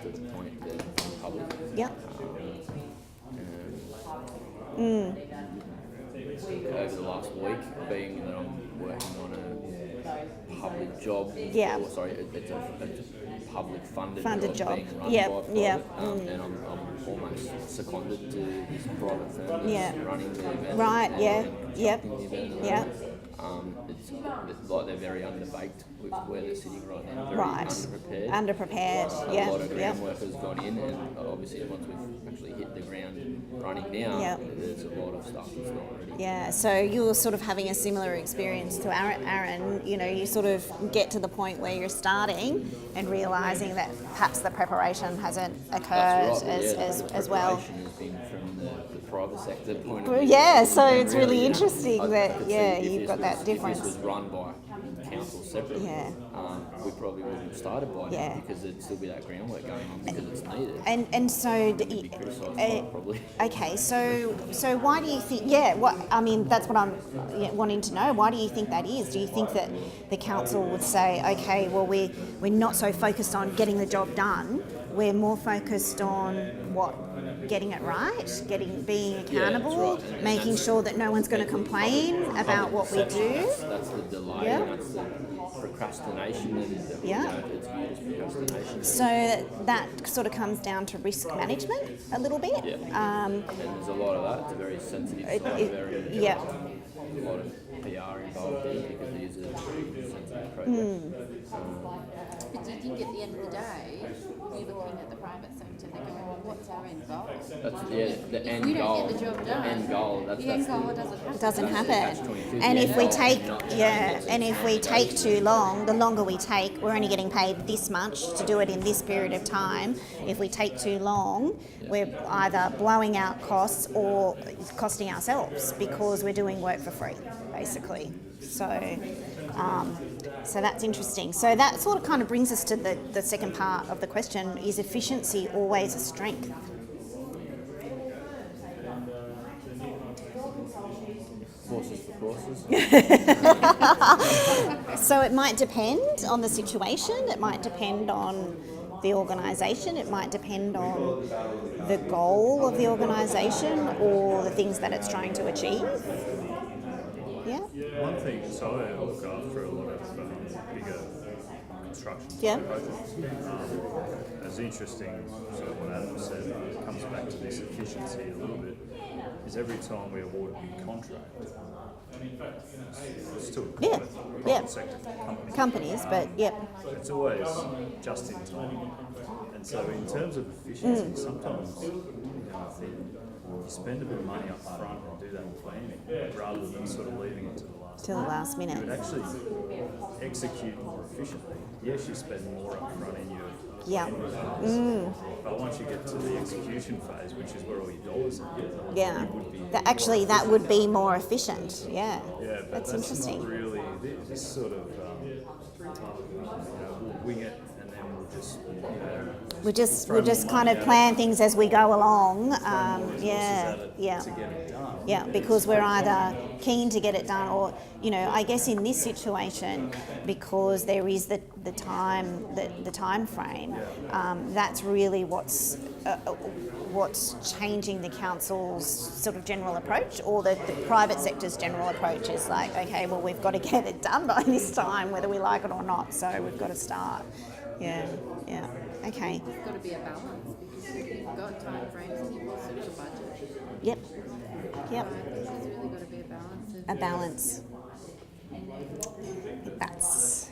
To the point than public. Yeah. Over the last week, being that I'm working on a public job, Yeah. or sorry, it's a public funded Job. being run Yeah, by a private, yeah. and I'm almost seconded to this private firm that's Yeah. running the event. Right, yeah, and yep, conducting the event. yeah. It's like they're very underbaked with where they're sitting right now. Very Right. underprepared. Underprepared, A yeah, lot of yeah. groundwork has gone in, and obviously once we've actually hit the ground running now, Yeah. there's a lot of stuff that's not ready. Yeah, so you're sort of having a similar experience to Aaron. You know, you sort of get to the point where you're starting and realising that perhaps the preparation hasn't occurred That's right, as well. The preparation has been from the private sector point of Well, view. yeah, so And it's really yeah, interesting I that, could yeah, see if you've this got that was- difference. If this was run by council separately, Yeah. we probably wouldn't have started by Yeah. now because there'd still be that groundwork going on because it's needed. And so, It'd be criticised by it, probably. okay, so why do you think? Yeah, what I mean, that's what I'm wanting to know. Why do you think that is? Do you think that the council would say, okay, well, we're not so focused on getting the job done. We're more focused on what, getting it right, being accountable, that's right. And making that's- sure that no one's going to complain about what we do. That's the delay, Yeah. and that's the procrastination, and Yeah. it's procrastination. So that sort of comes down to risk management a little bit. Yeah. And there's a lot of that. It's a very sensitive side, Yeah. a lot of PR involved in it because it is a sensitive project. But do you think at the end of the day, you're looking at the private sector, they're going, well, what's our end goal? That's the If end we goal. don't get the job done, End goal. the end goal doesn't happen. It doesn't happen. catch-22. And The if end we goal take, is not- and if we take too long, the longer we take, we're only getting paid this much to do it in this period of time. If we take too long, we're either blowing out costs or costing ourselves because we're doing work for free, basically. So that's interesting. So that sort of kind of brings us to the second part of the question: is efficiency always a strength? Horses for courses. So it might depend on the situation, it might depend on the organisation, it might depend on the goal of the organisation or the things that it's trying to achieve. Yeah? One thing, so I look after a lot of bigger construction Yeah. projects. As interesting, sort of what Adam said, comes back to this efficiency a little bit, is every time we award a big contract, it's still a Yeah, private, yeah. private sector company. Companies, but yep. It's always just in time. And so in terms of efficiency, sometimes I think you spend a bit of money up front and do that planning rather than sort of leaving it to the last Till the last You minute. would actually execute more efficiently. Yes, you spend more up front in your Yeah. planning, but once you get to the execution phase, which is where all your dollars are, Yeah. you would be That would be more efficient. Yeah. yeah, but That's that's interesting. not really this sort of we'll wing it and then we'll just We'll just kind of plan things as we go along. resources Yeah, at it yeah. to get it done. Yeah, because we're either keen to get it done or, I guess in this situation, because there is the time frame, that's really what's changing the council's sort of general approach, or the private sector's general approach is like, okay, well, we've got to get it done by this time, whether we like it or not, so we've got to start. Yeah, okay. There's got to be a balance because if you've got time frames and you've also got a budget, Yep, there's really got to be a balance. a balance. That's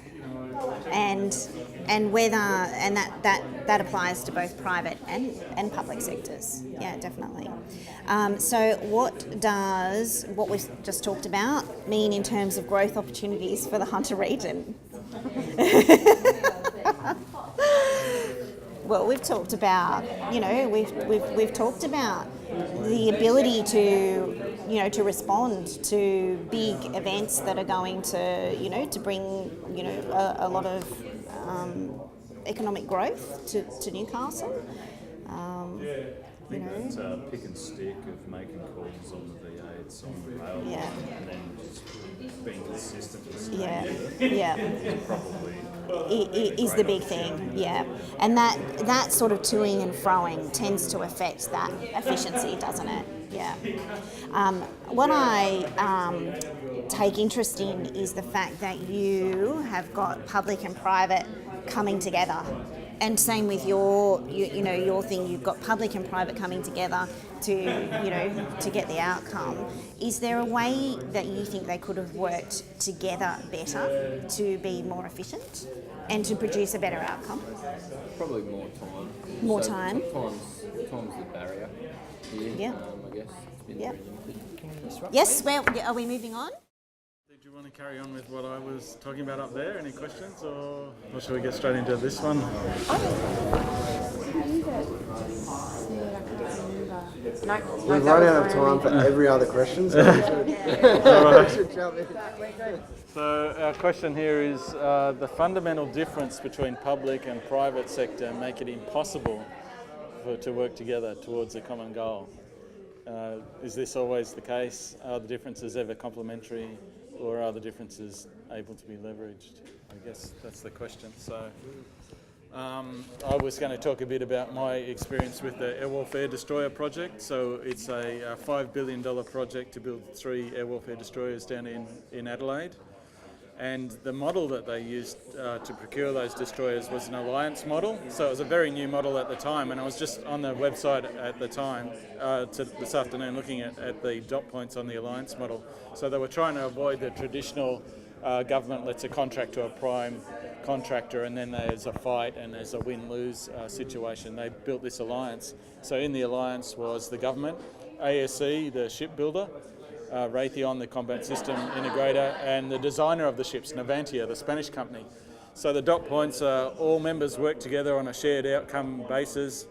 and whether that applies to both private and public sectors. Yeah, definitely. So what does what we've just talked about mean in terms of growth opportunities for the Hunter region? Well, we've talked about, we've talked about the ability to respond to big events that are going to bring, a lot of economic growth to Newcastle. I think that pick and stick of making calls on the V8s, on the rail, and then just being consistent and staying with it is probably is the big thing, and that sort of toing and froing tends to affect that efficiency, doesn't it? What I take interest in is the fact that you have got public and private coming together, and same with your thing. You've got public and private coming together to get the outcome. Is there a way that you think they could have worked together better to be more efficient and to produce a better outcome? Probably more time. More So time. Time's the barrier here, I guess. It's been very limited. Yes, well, are we moving on? Did you want to carry on with what I was talking about up there? Any questions, or should we get straight into this one? We've run out of time for every other question, so we should jump in. So our question here is the fundamental difference between public and private sector make it impossible to work together towards a common goal. Is this always the case? Are the differences ever complementary, or are the differences able to be leveraged? I guess that's the question. So I was going to talk a bit about my experience with the Air Warfare Destroyer project. So it's a $5 billion project to build 3 air warfare destroyers down in Adelaide. And the model that they used to procure those destroyers was an alliance model. So it was a very new model at the time, and I was just on the website at the time this afternoon looking at the dot points on the alliance model. So they were trying to avoid the traditional government lets a contract to a prime contractor, and then there's a fight and there's a win-lose situation. They built this alliance. So in the alliance was the government, ASE, the shipbuilder, Raytheon, the combat system integrator, and the designer of the ships, Navantia, the Spanish company. So the dot points are all members work together on a shared outcome basis,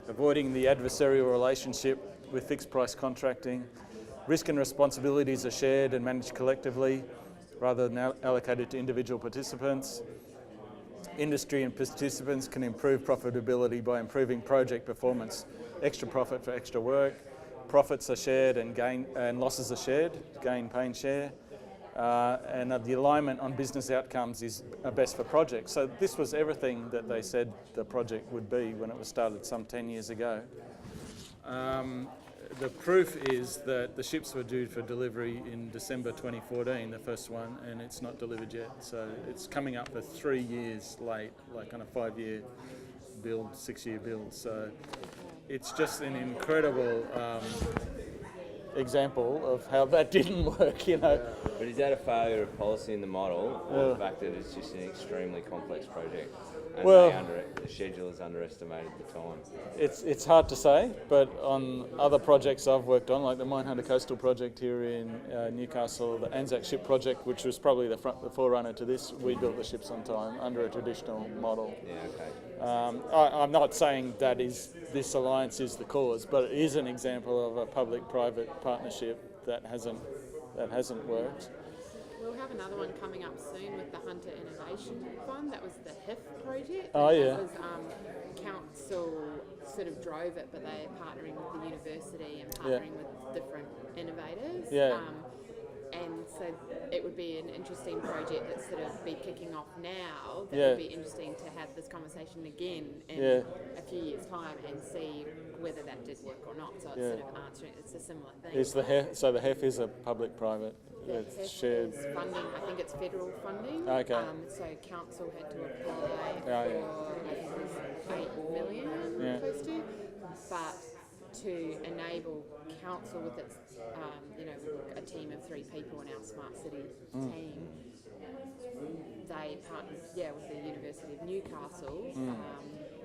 avoiding the adversarial relationship with fixed price contracting. Risk and responsibilities are shared and managed collectively rather than allocated to individual participants. Industry and participants can improve profitability by improving project performance, extra profit for extra work. Profits are shared and losses are shared, gain, pain, share. And the alignment on business outcomes is best for projects. So this was everything that they said the project would be when it was started some 10 years ago. The proof is that the ships were due for delivery in December 2014, the first one, and it's not delivered yet. So it's coming up for 3 years late, like on a 5-year build, 6-year build. So it's just an incredible example of how that didn't work, But is that a failure of policy in the model, or the fact that it's just an extremely complex project and the schedule has underestimated the time? It's hard to say, but on other projects I've worked on, like the Minehunter Coastal project here in Newcastle, the Anzac ship project, which was probably the forerunner to this, we built the ships on time under a traditional model. Yeah, okay. I'm not saying that this alliance is the cause, but it is an example of a public-private partnership that hasn't worked. We'll have another one coming up soon with the Hunter Innovation Fund. That was the HIF project. Oh, yeah. It was council sort of drove it, but they're partnering with the university and partnering with different innovators. Yeah. And so it would be an interesting project that's sort of be kicking off now. That would be interesting to have this conversation again in a few years' time and see whether that did work or not. So it's sort of answering, it's a similar thing. Is the HEF, so the HEF is a public-private, it's shared. Is funding, I think it's federal funding. Okay. So council had to apply for, yeah. I think it was 8 million, close to, but to enable council with its, a team of 3 people in our smart city team, they partnered, with the University of Newcastle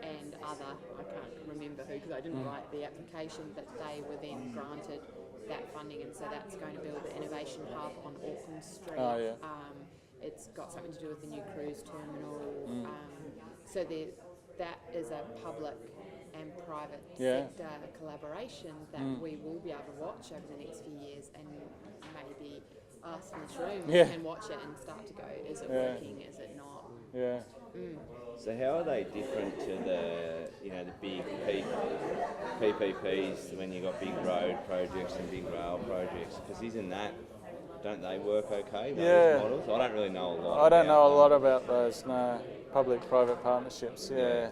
and other, I can't remember who because I didn't write the application, but they were then granted that funding, and so that's going to build the innovation hub on Auckland Street. Oh, yeah. It's got something to do with the new cruise terminal. So that is a public and private sector collaboration that we will be able to watch over the next few years, and maybe us in this room can watch it and start to go, is it working, is it not? Yeah. So how are they different to the big PPPs when you got big road projects and big rail projects? Because don't they work okay, those models? I don't really know a lot. I don't know a lot about those, no. Public-private partnerships, yeah.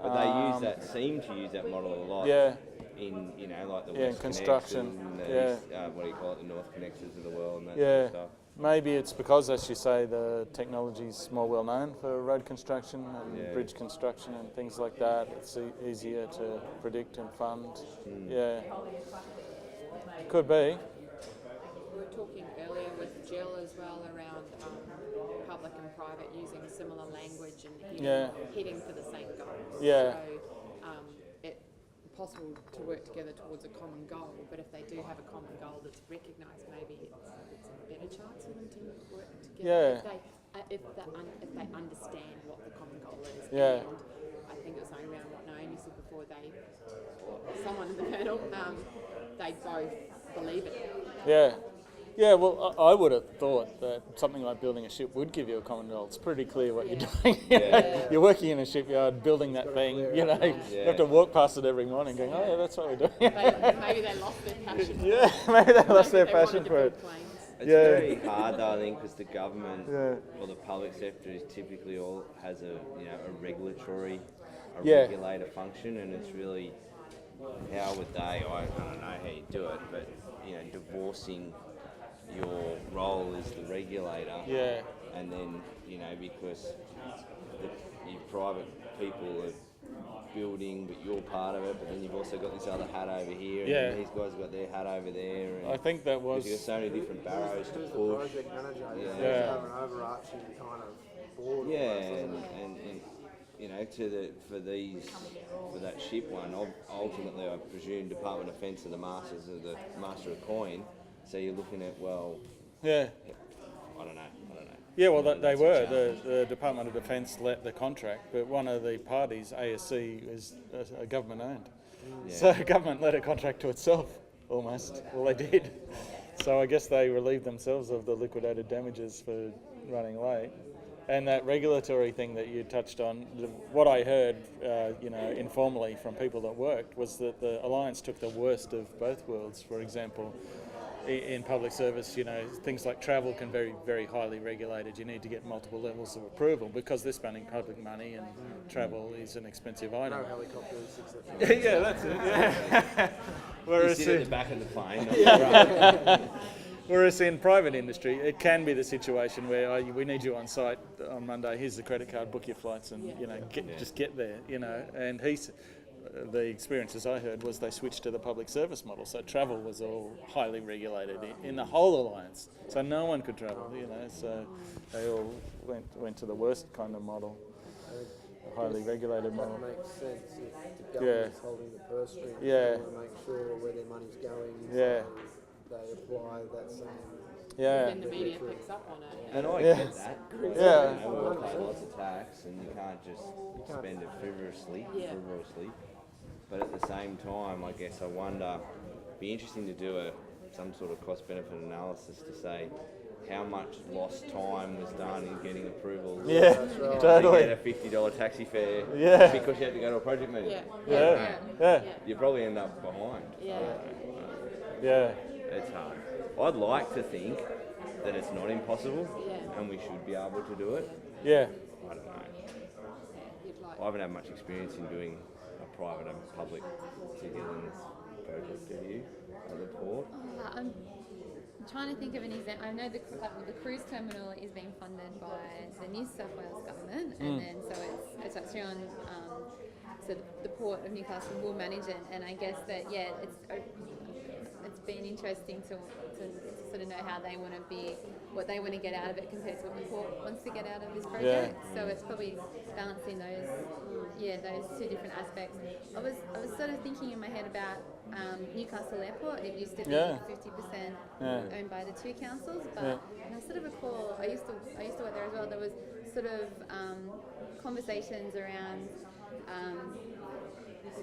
But they seem to use that model a lot. Yeah. In like the West construction, Connects and what do you call it, the North Connectors of the world and that yeah. sort of stuff. Maybe it's because, as you say, the technology's more well known for road construction and bridge construction and things like that. It's easier to predict and fund. Yeah, could be. We were talking earlier with Jill as well around public and private using similar language and hitting for the same goal. Yeah. So it's possible to work together towards a common goal, but if they do have a common goal that's recognised, maybe it's a better chance for them to work together. Yeah. If they understand what the common goal is. Yeah. And I think it was something around what Naomi said before, someone in the panel, they both believe it. Yeah. Yeah, well, I would have thought that something like building a ship would give you a common goal. It's pretty clear what you're doing. You're working in a shipyard, building that thing, you have to walk past it every morning going, oh, yeah, that's what we're doing. Maybe they lost their passion. Yeah, maybe they lost their passion for it. It's very hard though, I think, because the government or the public sector is typically has a regulatory, regulator function, and it's really, how would they, I don't know how you do it, but divorcing your role as the regulator, and then because your private people are building, but you're part of it, but then you've also got this other hat over here, and then these guys have got their hat over there. And I think that was. You've got so many different barrows to push. The project manager have an overarching kind of board. For that ship one, ultimately I presume Department of Defence are the masters of the master of coin. So you're looking at, I don't know. Yeah, well, they were. The Department of Defence let the contract, but one of the parties, ASC, is a government-owned. So government let a contract to itself, almost. Well, they did. So I guess they relieved themselves of the liquidated damages for running late. And that regulatory thing that you touched on, what I heard, informally from people that worked, was that the Alliance took the worst of both worlds. For example, in public service, things like travel can be very, very highly regulated. You need to get multiple levels of approval because they're spending public money and travel is an expensive item. No helicopters, etc. Yeah, that's it. Yeah. Whereas you sit at the back of the plane. Whereas in private industry, it can be the situation where we need you on site on Monday. Here's the credit card, book your flights, and just get there. And the experiences I heard was they switched to the public service model. So travel was all highly regulated in the whole alliance. So no one could travel. So they all went to the worst kind of model, a highly regulated model. That makes sense if the government's holding the purse strings. They want to make sure where their money's going. They apply that same. Then the media picks up on it. And I get that. We pay lots of tax, and you can't just spend it frivolously. But at the same time, I guess I wonder, it'd be interesting to do some sort of cost-benefit analysis to say how much lost time was done in getting approvals. Yeah, totally. To get a $50 taxi fare because you had to go to a project meeting. You probably end up behind. It's hard. I'd like to think that it's not impossible and we should be able to do it. I don't know. I haven't had much experience in doing a private and public citizens project, have you, at the port? I'm trying to think of an example. I know the cruise terminal is being funded by the New South Wales government, and then so it's actually on. So the Port of Newcastle will manage it, and I guess that it's been interesting to sort of know how they want to be, what they want to get out of it compared to what the port wants to get out of this project. So it's probably balancing those two different aspects. I was sort of thinking in my head about Newcastle Airport. It used to be 50% owned by the two councils, but and I sort of recall I used to work there as well. There was sort of conversations around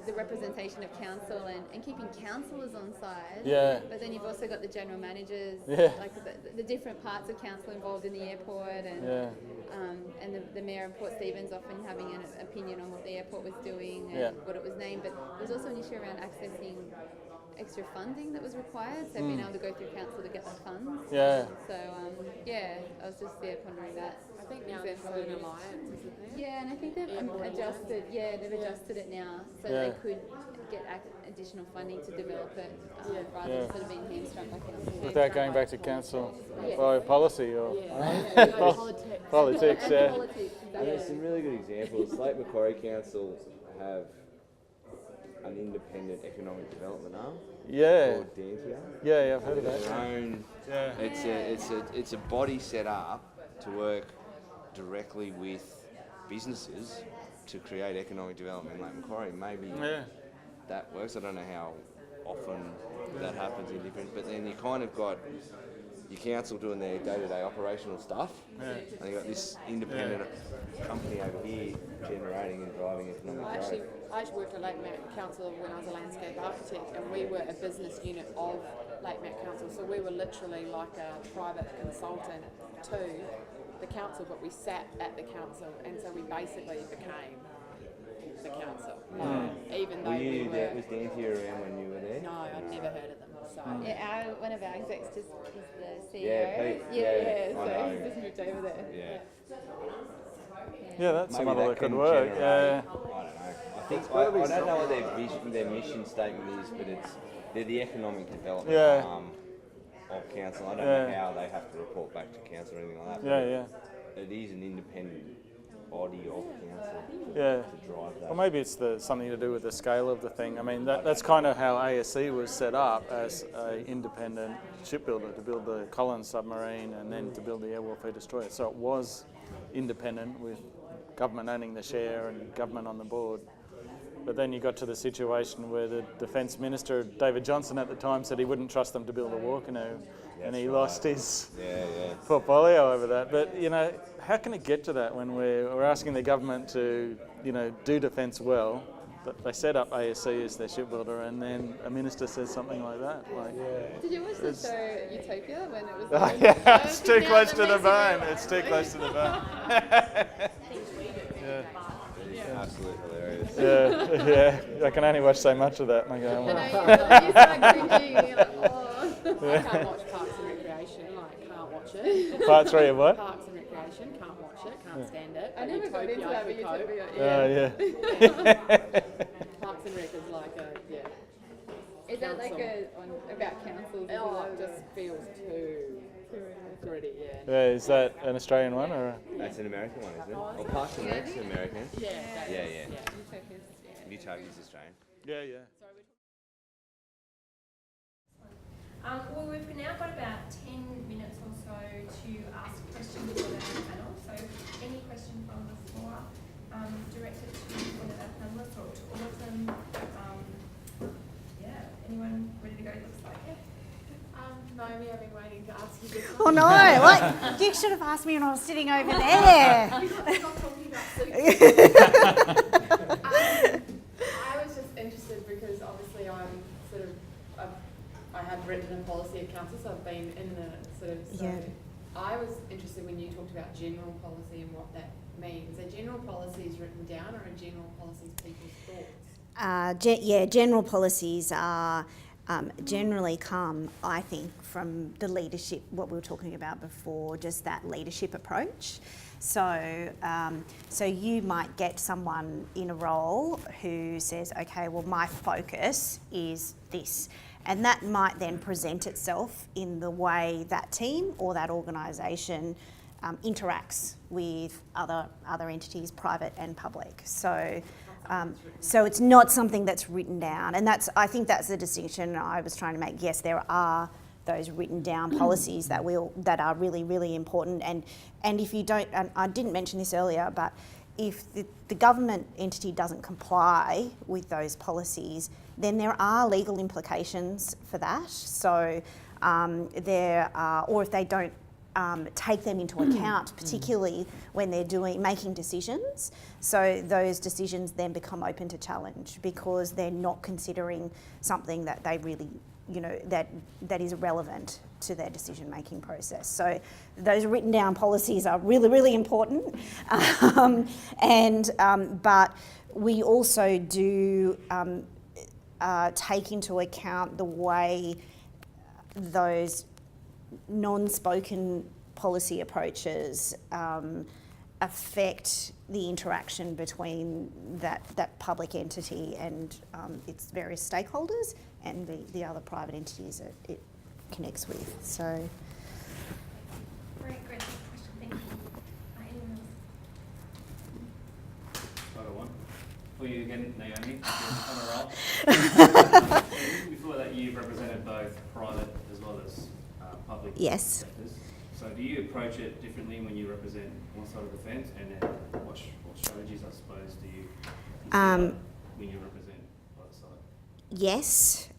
the representation of council and keeping councillors on side. Yeah. But then you've also got the general managers, Yeah. like the different parts of council involved in the airport, and the mayor of Port Stephens often having an opinion on what the airport was doing and what it was named. But there's also an issue around accessing extra funding that was required, so being able to go through council to get the funds. Yeah. So I was just pondering that. I think now there's an alliance, isn't there? Yeah, and I think they've adjusted. Yeah, they've adjusted it now, so they could get additional funding to develop it rather than sort of being hamstrung by council. Without going back to council by policy or Politics. politics, yeah. There's some really good examples. Lake Macquarie Council have an independent economic development arm called Dantia. Yeah, I've heard of that. Their own, it's a body set up to work directly with businesses to create economic development in Lake Macquarie. Maybe that works. I don't know how often that happens in different, but then you kind of got your council doing their day-to-day operational stuff, and you got this independent company over here generating and driving economic growth. I actually worked at Lake Mac Council when I was a landscape architect, and we were a business unit of Lake Mac Council, so we were literally like a private consultant to the council, but we sat at the council, and so we basically became the council. Even though we were... Was Dantia around when you were there? No, I'd never heard of them. So. Yeah, one of our execs is the CEO. Yeah, Pete. So he's just moved over there. Yeah, that's Maybe some other that could work. generate- I don't know. I don't know what their mission statement is, but they're the economic development arm of council. I don't know how they have to report back to council or anything like that. It is an independent body of council to drive that. Well, maybe it's something to do with the scale of the thing. I mean, that's kind of how ASC was set up, as an independent shipbuilder to build the Collins submarine and then to build the air warfare destroyer. So it was independent with government owning the share and government on the board. But then you got to the situation where the Defence Minister, David Johnson at the time, said he wouldn't trust them to build a war canoe, and he lost his portfolio over that. But, you know, how can it get to that when we're asking the government to, you know, do defence well, but they set up ASC as their shipbuilder, and then a minister says something like that? Did you watch the show Utopia when it was? It's too close to the bone. It's too close to the bone. Absolutely hilarious. I can only watch so much of that. And I go, you start cringing. You're like, oh. I can't watch Parks and Recreation, can't watch it. Part 3 of what? Parks and Recreation, can't watch it, can't stand it. I never got into that, but Utopia. Parks and Rec is like a, Is that like about councils? It just feels too gritty, Is that an Australian one or? That's an American one, isn't it? Or Parks and Rec's American. Utopia's Utopia's Australian. Well, we've now got about 10 minutes or so to ask questions of our panel. So any question from the floor, directed to one of our panellists or to all of them. Anyone ready to go? Looks like it. Naomi, I've been waiting to ask you this Oh no, what? You should have asked me when I was sitting over there. Stop talking about soup. I was just interested because obviously I have written a policy at council, so I've been in the I was interested when you talked about general policy and what that means. Are general policies written down, or are general policies people's thoughts? General policies are generally come, I think, from the leadership, what we were talking about before, just that leadership approach. So you might get someone in a role who says, okay, well, my focus is this. And that might then present itself in the way that team or that organisation interacts with other entities, private and public. So it's not something that's written down, and I think that's the distinction I was trying to make. Yes, there are those written down policies that are really, really important, and if you don't, and I didn't mention this earlier, but if the government entity doesn't comply with those policies, then there are legal implications for that. So or if they don't take them into account, particularly when they're making decisions. So those decisions then become open to challenge because they're not considering something that they really, that is relevant to their decision-making process. So those written down policies are really, really important. But we also do take into account the way those non-spoken policy approaches affect the interaction between that public entity and its various stakeholders and the other private entities it connects with. So, Great question. Thank you. Anyone else? Got one for you again, Naomi. On a roll. Before that, you've represented both private as well as public yes. sectors. So do you approach it differently when you represent one side of the fence, and then what strategies, I suppose, do you consider when you represent the other side? Yes,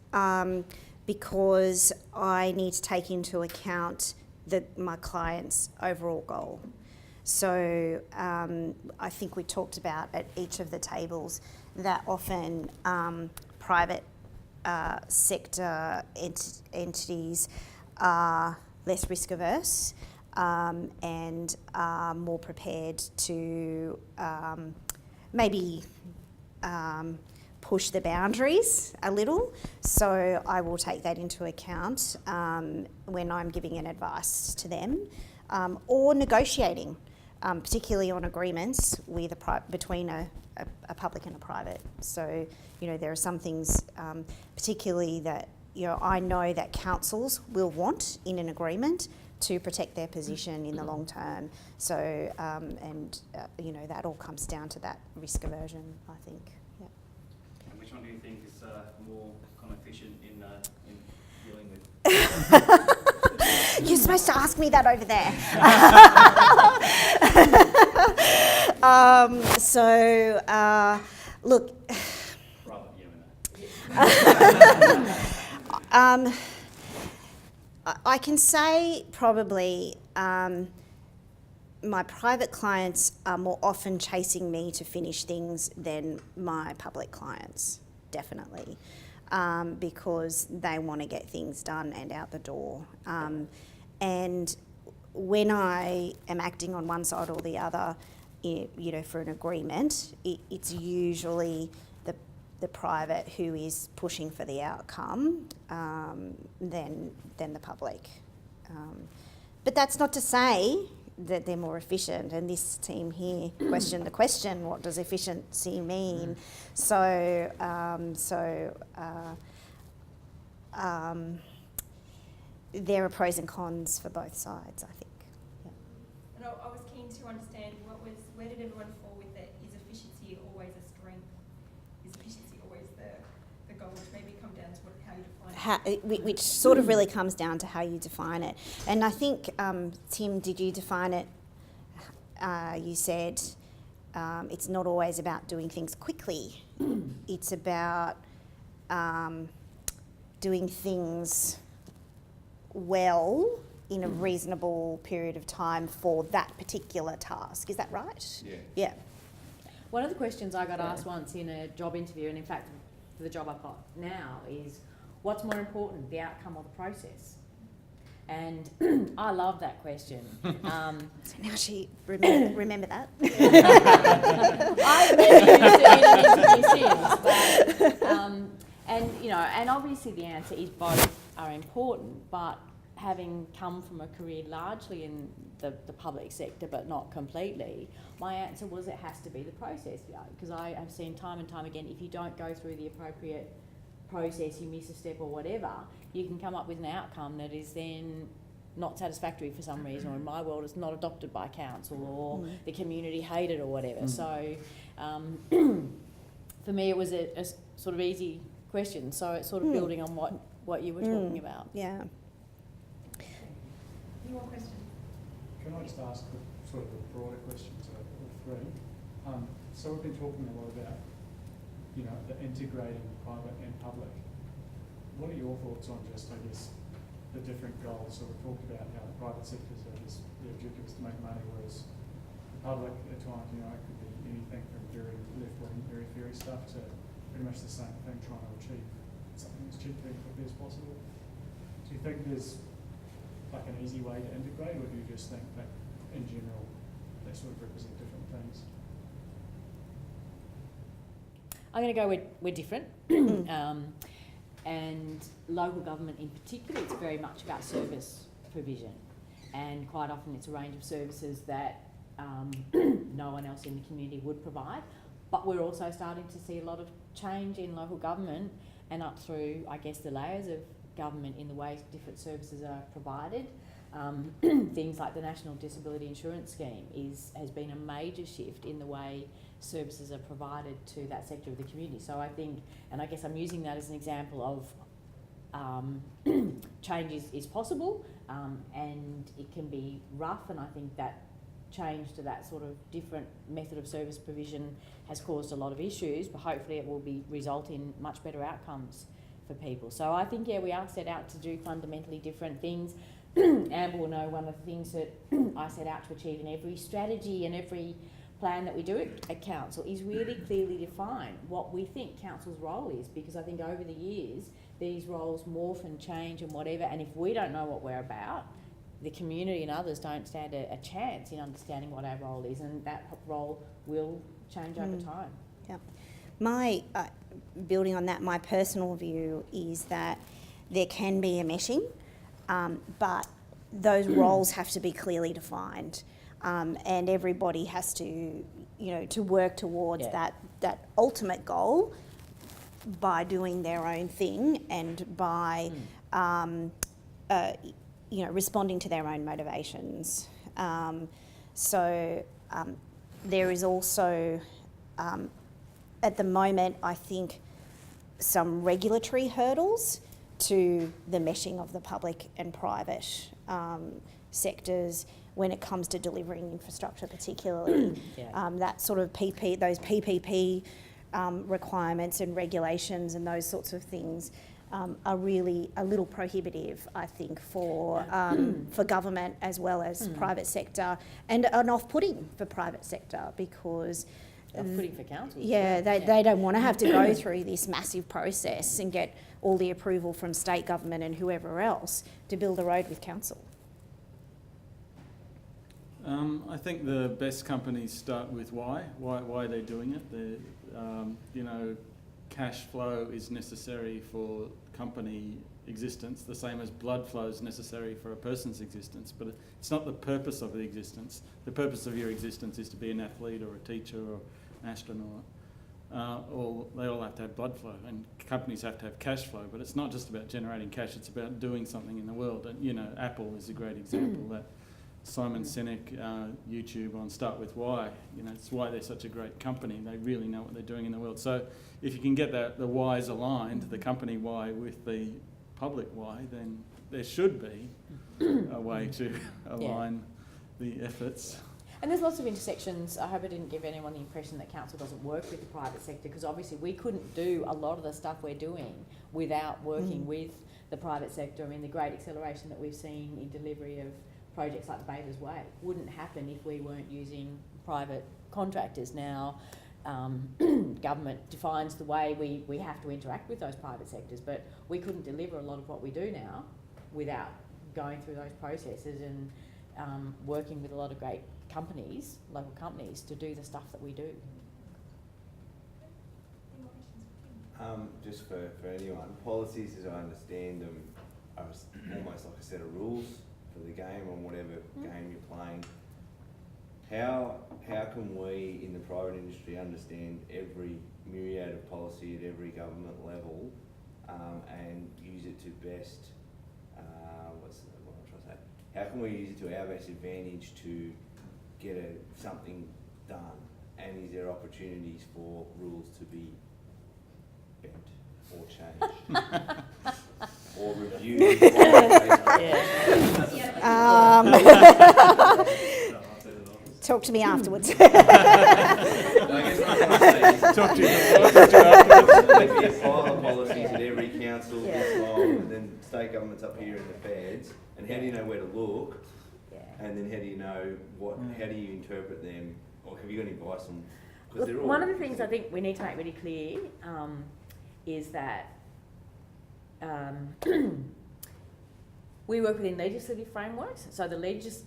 because I need to take into account my client's overall goal. So I think we talked about at each of the tables that often private sector entities are less risk averse and are more prepared to maybe push the boundaries a little. So I will take that into account when I'm giving an advice to them or negotiating, particularly on agreements with between a public and a private. So, there are some things particularly that I know that councils will want in an agreement to protect their position in the long term. So, that all comes down to that risk aversion, I think. Yeah. And which one do you think is more kind of efficient in dealing with? You're supposed to ask me that over there. Look. I can say probably my private clients are more often chasing me to finish things than my public clients, definitely, because they want to get things done and out the door. And when I am acting on one side or the other, for an agreement, it's usually the private who is pushing for the outcome than the public. But that's not to say that they're more efficient. And this team here questioned the question: what does efficiency mean? So there are pros and cons for both sides, I think. Yeah. And I was keen to understand where did everyone fall with it? Is efficiency always a strength? Is efficiency always the goal, which maybe come down to how you define it? Which sort of really comes down to how you define it. And I think, Tim, did you define it? You said it's not always about doing things quickly. It's about doing things well in a reasonable period of time for that particular task. Is that right? Yeah. Yeah. One of the questions I got asked once in a job interview, and in fact for the job I've got now, is what's more important, the outcome or the process? And I love that question. So now she remember that. I've never used it in an interview since, but, and obviously the answer is both are important, but having come from a career largely in the public sector but not completely, my answer was it has to be the process, because I have seen time and time again, if you don't go through the appropriate process, you miss a step or whatever, you can come up with an outcome that is then not satisfactory for some reason, or in my world it's not adopted by council, or the community hate it or whatever. So for me it was a sort of easy question, so it's sort of building on what you were talking about. Yeah. Any more questions? Can I just ask sort of a broader question to all three? So we've been talking a lot about, the integrating private and public. What are your thoughts on just, I guess, the different goals. So we talked about how the private sectors are just, their objective is to make money, whereas the public at times, you know, it could be anything from very left-wing, very fairy stuff to pretty much the same thing, trying to achieve something as cheaply and quickly as possible. Do you think there's like an easy way to integrate, or do you just think that in general they sort of represent different things? I'm going to go we're different. And local government in particular, it's very much about service provision. And quite often it's a range of services that no one else in the community would provide. But we're also starting to see a lot of change in local government and up through, I guess, the layers of government in the way different services are provided. Things like the National Disability Insurance Scheme has been a major shift in the way services are provided to that sector of the community. So I think, and I guess I'm using that as an example of change is possible, and it can be rough, and I think that change to that sort of different method of service provision has caused a lot of issues, but hopefully it will result in much better outcomes for people. So I think, yeah, we are set out to do fundamentally different things. Amber will know one of the things that I set out to achieve in every strategy and every plan that we do at council is really clearly define what we think council's role is, because I think over the years these roles morph and change and whatever, and if we don't know what we're about, the community and others don't stand a chance in understanding what our role is, and that role will change over time. Yeah. My, building on that, my personal view is that there can be a meshing, but those roles have to be clearly defined, and everybody has to, you know, to work towards that ultimate goal by doing their own thing and by, you know, responding to their own motivations. There is also, at the moment, I think, some regulatory hurdles to the meshing of the public and private sectors when it comes to delivering infrastructure, particularly. That sort of those PPP requirements and regulations and those sorts of things are really a little prohibitive, I think, for government as well as private sector, and off-putting for private sector, because off-putting for councils. They don't want to have to go through this massive process and get all the approval from state government and whoever else to build a road with council. I think the best companies start with why they're doing it. You know, cash flow is necessary for company existence, the same as blood flow is necessary for a person's existence, but it's not the purpose of the existence. The purpose of your existence is to be an athlete or a teacher or an astronaut. They all have to have blood flow, and companies have to have cash flow, but it's not just about generating cash, it's about doing something in the world. And, you know, Apple is a great example. That Simon Sinek YouTube on Start With Why, you know, it's why they're such a great company. They really know what they're doing in the world. So if you can get the whys aligned, the company why with the public why, then there should be a way to align the efforts. And there's lots of intersections. I hope I didn't give anyone the impression that council doesn't work with the private sector, because obviously we couldn't do a lot of the stuff we're doing without working with the private sector. I mean, the great acceleration that we've seen in delivery of projects like the Bathurst Way wouldn't happen if we weren't using private contractors. Now, government defines the way we have to interact with those private sectors, but we couldn't deliver a lot of what we do now without going through those processes and working with a lot of great companies, local companies, to do the stuff that we do. Just for anyone, policies, as I understand them, are almost like a set of rules for the game on whatever game you're playing. How can we in the private industry understand every myriad of policy at every government level and use it to best, what I'm trying to say, how can we use it to our best advantage to get something done? And is there opportunities for rules to be bent or changed or reviewed? Talk to me afterwards. Talk to you afterwards. Maybe a file of policies at every council this long, and then government's up here in the feds, and how do you know where to look? Yeah. And then how do you know how do you interpret them, or have you got any advice on? Because Look, one of the things I think we need to make really clear is that we work within legislative frameworks, so the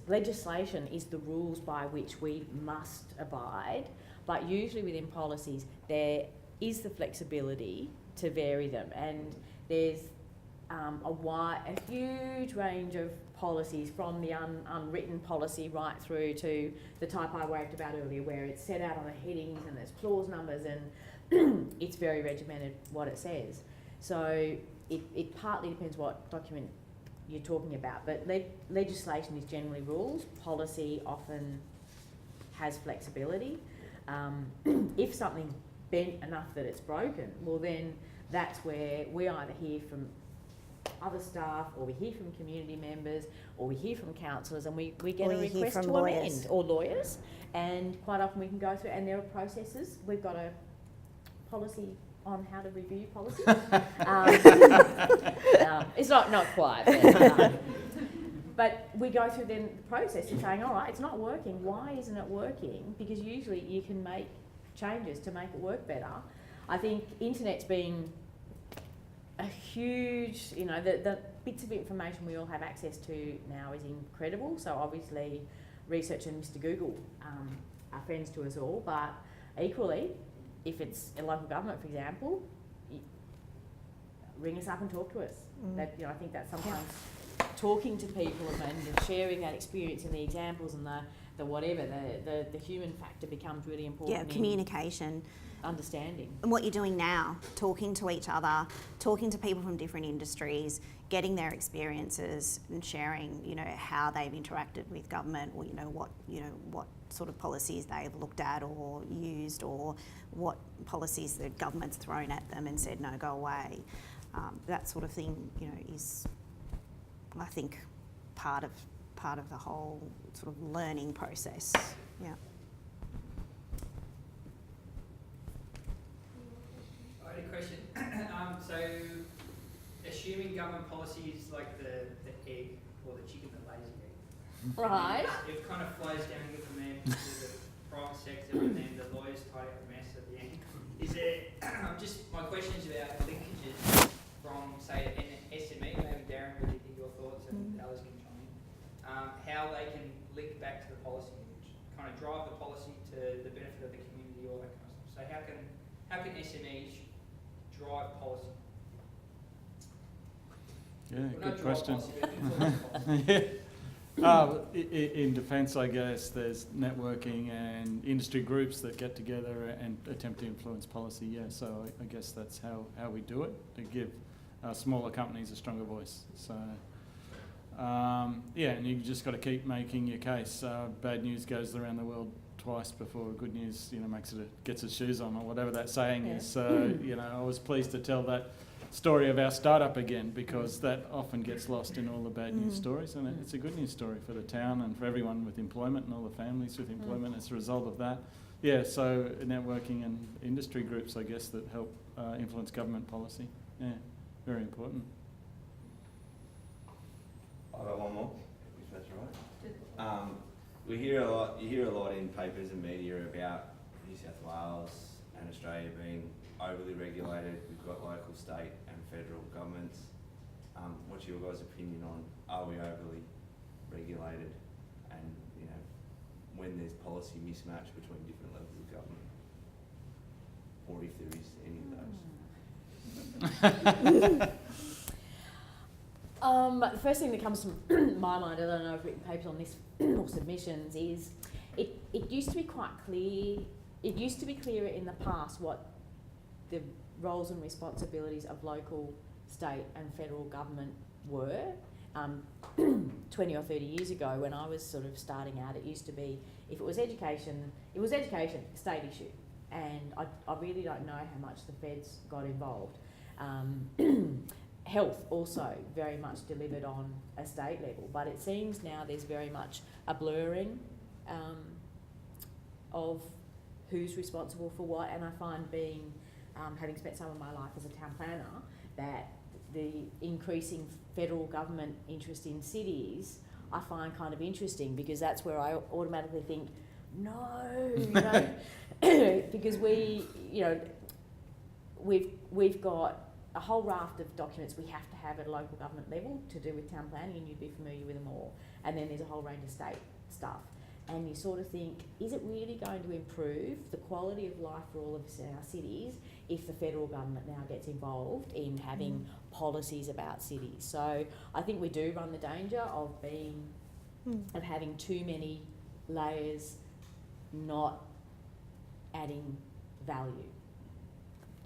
legislation is the rules by which we must abide, but usually within policies there is the flexibility to vary them, and there's a huge range of policies, from the unwritten policy right through to the type I waved about earlier, where it's set out on the headings and there's clause numbers, and it's very regimented what it says. So it partly depends what document you're talking about, but legislation is generally rules. Policy often has flexibility. If something's bent enough that it's broken, well then that's where we either hear from other staff, or we hear from community members, or we hear from councillors, and we get a request to amend, or lawyers, and quite often we can go through, and there are processes. We've got a policy on how to review policy. It's not quite, but we go through then the process of saying, all right, it's not working. Why isn't it working? Because usually you can make changes to make it work better. I think internet's been a huge, the bits of information we all have access to now is incredible. So obviously research and Mr. Google are friends to us all, but equally, if it's a local government, for example, ring us up and talk to us. That, I think that sometimes talking to people and sharing that experience and the examples and the whatever, the human factor becomes really important. Yeah, communication. Understanding. And what you're doing now, talking to each other, talking to people from different industries, getting their experiences and sharing, how they've interacted with government, or what sort of policies they've looked at or used, or what policies the government's thrown at them and said no, go away. That sort of thing, is, I think, part of the whole sort of learning process. Yeah. I had a question. So, assuming government policy is like the egg or the chicken that lays the egg, right? It kind of flows down here from there to the private sector, and then the lawyers tie up the mess at the end. Is there? My question is about linkages from, say, an SME. Maybe Darren, would you give your thoughts, and others can chime in. How they can link back to the policy, kind of drive the policy to the benefit of the community, all that kind of stuff. So how can SMEs drive policy? Yeah, well, good question. Policy, In defence, I guess there's networking and industry groups that get together and attempt to influence policy. Yeah, so I guess that's how we do it, to give smaller companies a stronger voice. So yeah, and you just got to keep making your case. Bad news goes around the world twice before good news, gets its shoes on, or whatever that saying is. So I was pleased to tell that story of our startup again, because that often gets lost in all the bad news stories, and it's a good news story for the town and for everyone with employment and all the families with employment as a result of that. Yeah, so networking and industry groups, I guess, that help influence government policy. Yeah, very important. I've got one more, if that's right. You hear a lot in papers and media about New South Wales and Australia being overly regulated. We've got local, state and federal governments. What's your guys' opinion on, are we overly regulated, and when there's policy mismatch between different levels of government, or if there is any of those? The first thing that comes to my mind, I don't know if I've written papers on this or submissions, is it used to be quite clear. It used to be clearer in the past what the roles and responsibilities of local, state and federal government were. 20 or 30 years ago, when I was sort of starting out, it used to be, if it was education, state issue. And I really don't know how much the feds got involved. Health also very much delivered on a state level, but it seems now there's very much a blurring of who's responsible for what, and I find having spent some of my life as a town planner, that the increasing federal government interest in cities, I find kind of interesting, because that's where I automatically think, no, you know, because we've got a whole raft of documents we have to have at a local government level to do with town planning, and you'd be familiar with them all. And then there's a whole range of state stuff. And you sort of think, is it really going to improve the quality of life for all of us in our cities if the federal government now gets involved in having policies about cities? So I think we do run the danger of of having too many layers not adding value.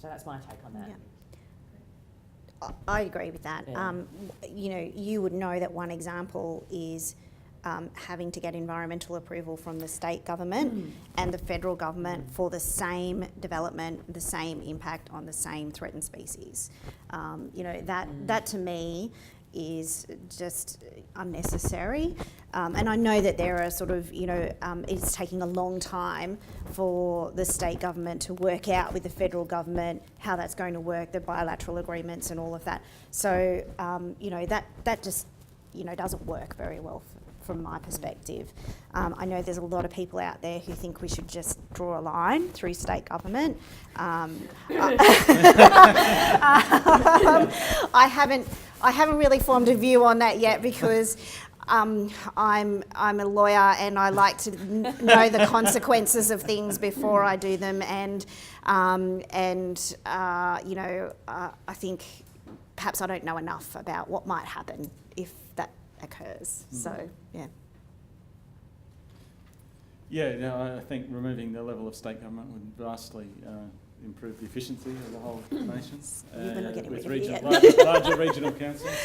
So that's my take on that. Yeah. I agree with that. Yeah. You know, you would know that one example is having to get environmental approval from the state government and the federal government for the same development, the same impact on the same threatened species. You know, that to me is just unnecessary. And I know that there are sort of, you know, it's taking a long time for the state government to work out with the federal government how that's going to work, the bilateral agreements and all of that. So, you know, that just, you know, doesn't work very well from my perspective. I know there's a lot of people out there who think we should just draw a line through state government. I haven't really formed a view on that yet, because I'm a lawyer and I like to know the consequences of things before I do them, and you know, I think perhaps I don't know enough about what might happen if that occurs. So yeah. Yeah, no, I think removing the level of state government would vastly improve the efficiency of the whole nation. With larger regional councils.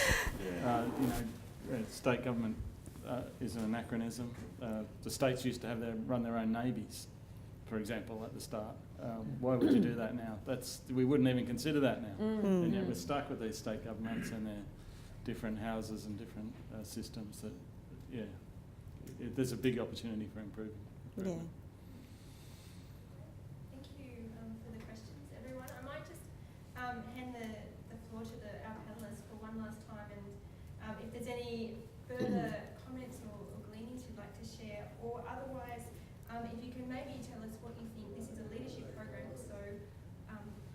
Yeah. You know, state government is an anachronism. The states used to run their own navies, for example, at the start. Why would you do that now? We wouldn't even consider that now. And yet we're stuck with these state governments and their different houses and different systems. That, there's a big opportunity for improving. Yeah. Thank you for the questions, everyone. I might just hand the floor to our panellists for one last time, and if there's any further comments or gleanings you'd like to share, or otherwise, if you can maybe tell us what you think. This is a leadership program, so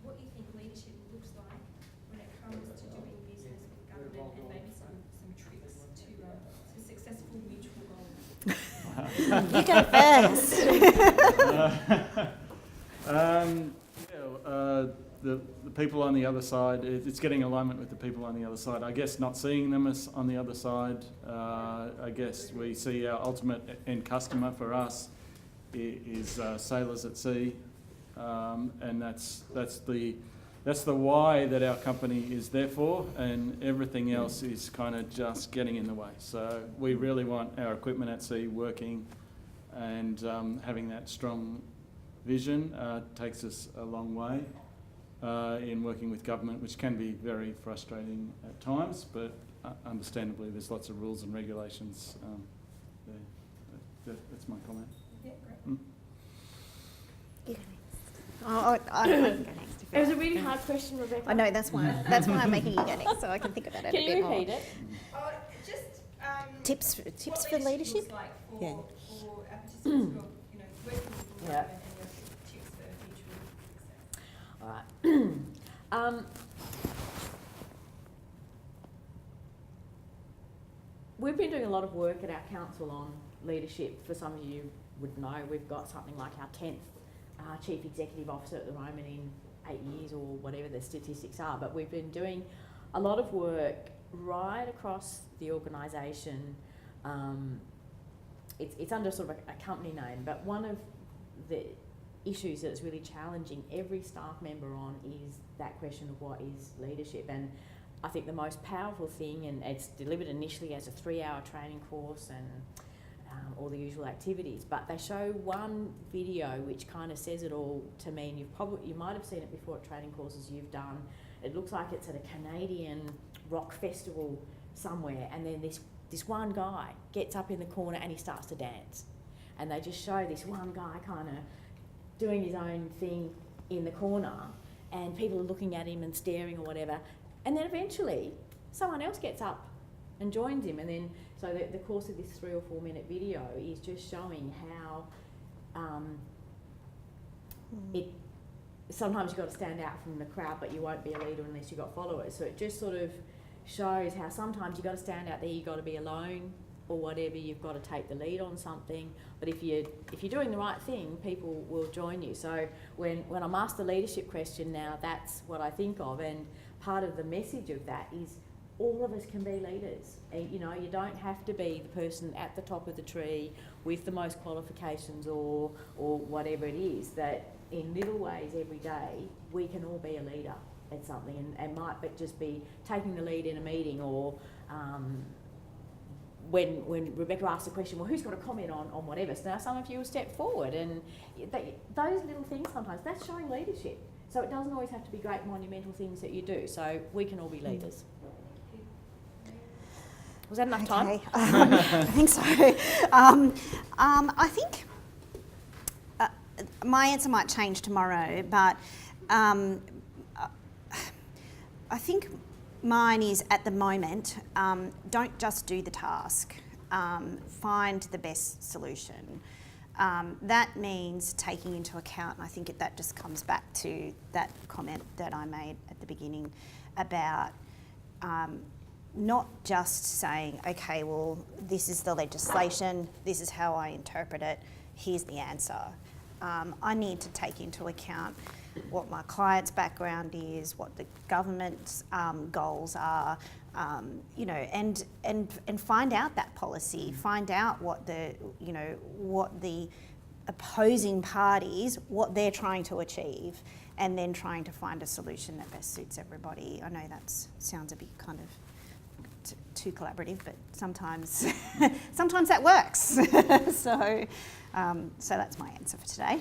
what you think leadership looks like when it comes to doing business with government, and maybe some tricks to successful mutual goals. You go first. The people on the other side, it's getting alignment with the people on the other side. I guess not seeing them as on the other side. I guess we see our ultimate end customer for us is sailors at sea, and that's the why that our company is there for, and everything else is kind of just getting in the way. So we really want our equipment at sea working, and having that strong vision takes us a long way in working with government, which can be very frustrating at times, but understandably there's lots of rules and regulations there. That's my comment. Yeah, great. You go next. I can go next. It was a really hard question, Rebecca. I know, that's why I'm making you go next, so I can think about it Can a bit you more. repeat it? Just Tips for leadership? Like for, Yeah. for our participants who are, working with the government, and your tips for mutual success. All right. We've been doing a lot of work at our council on leadership. For some of you would know, we've got something like our 10th Chief Executive Officer at the moment in 8 years, or whatever the statistics are. But we've been doing a lot of work right across the organisation. It's under sort of a company name, but one of the issues that is really challenging every staff member on is that question of what is leadership. And I think the most powerful thing, and it's delivered initially as a 3-hour training course and all the usual activities, but they show one video which kind of says it all to me, and you might have seen it before at training courses you've done. It looks like it's at a Canadian rock festival somewhere, and then this one guy gets up in the corner and he starts to dance, and they just show this one guy kind of doing his own thing in the corner, and people are looking at him and staring or whatever, And then eventually someone else gets up and joins him, and then so the course of this 3 or 4 minute video is just showing how it sometimes you've got to stand out from the crowd, but you won't be a leader unless you've got followers. So it just sort of shows how sometimes you've got to stand out there, you've got to be alone or whatever, you've got to take the lead on something. But if you're doing the right thing, people will join you. So when I'm asked the leadership question now, that's what I think of, and part of the message of that is all of us can be leaders. You know, you don't have to be the person at the top of the tree with the most qualifications or whatever it is. That in little ways every day we can all be a leader at something, and might but just be taking the lead in a meeting, or when Rebecca asked the question, well, who's got a comment on whatever? So now some of you will step forward, and those little things sometimes, that's showing leadership. So it doesn't always have to be great monumental things that you do. So we can all be leaders. Was that enough time? I think so. I think my answer might change tomorrow, but I think mine is, at the moment, don't just do the task, find the best solution. That means taking into account, and I think that just comes back to that comment that I made at the beginning about not just saying, okay, well, this is the legislation, this is how I interpret it, here's the answer. I need to take into account what my client's background is, what the government's goals are, you know, and find out that policy, find out what the opposing parties, what they're trying to achieve, and then trying to find a solution that best suits everybody. I know that sounds a bit kind of too collaborative, but sometimes sometimes that works. So that's my answer for today.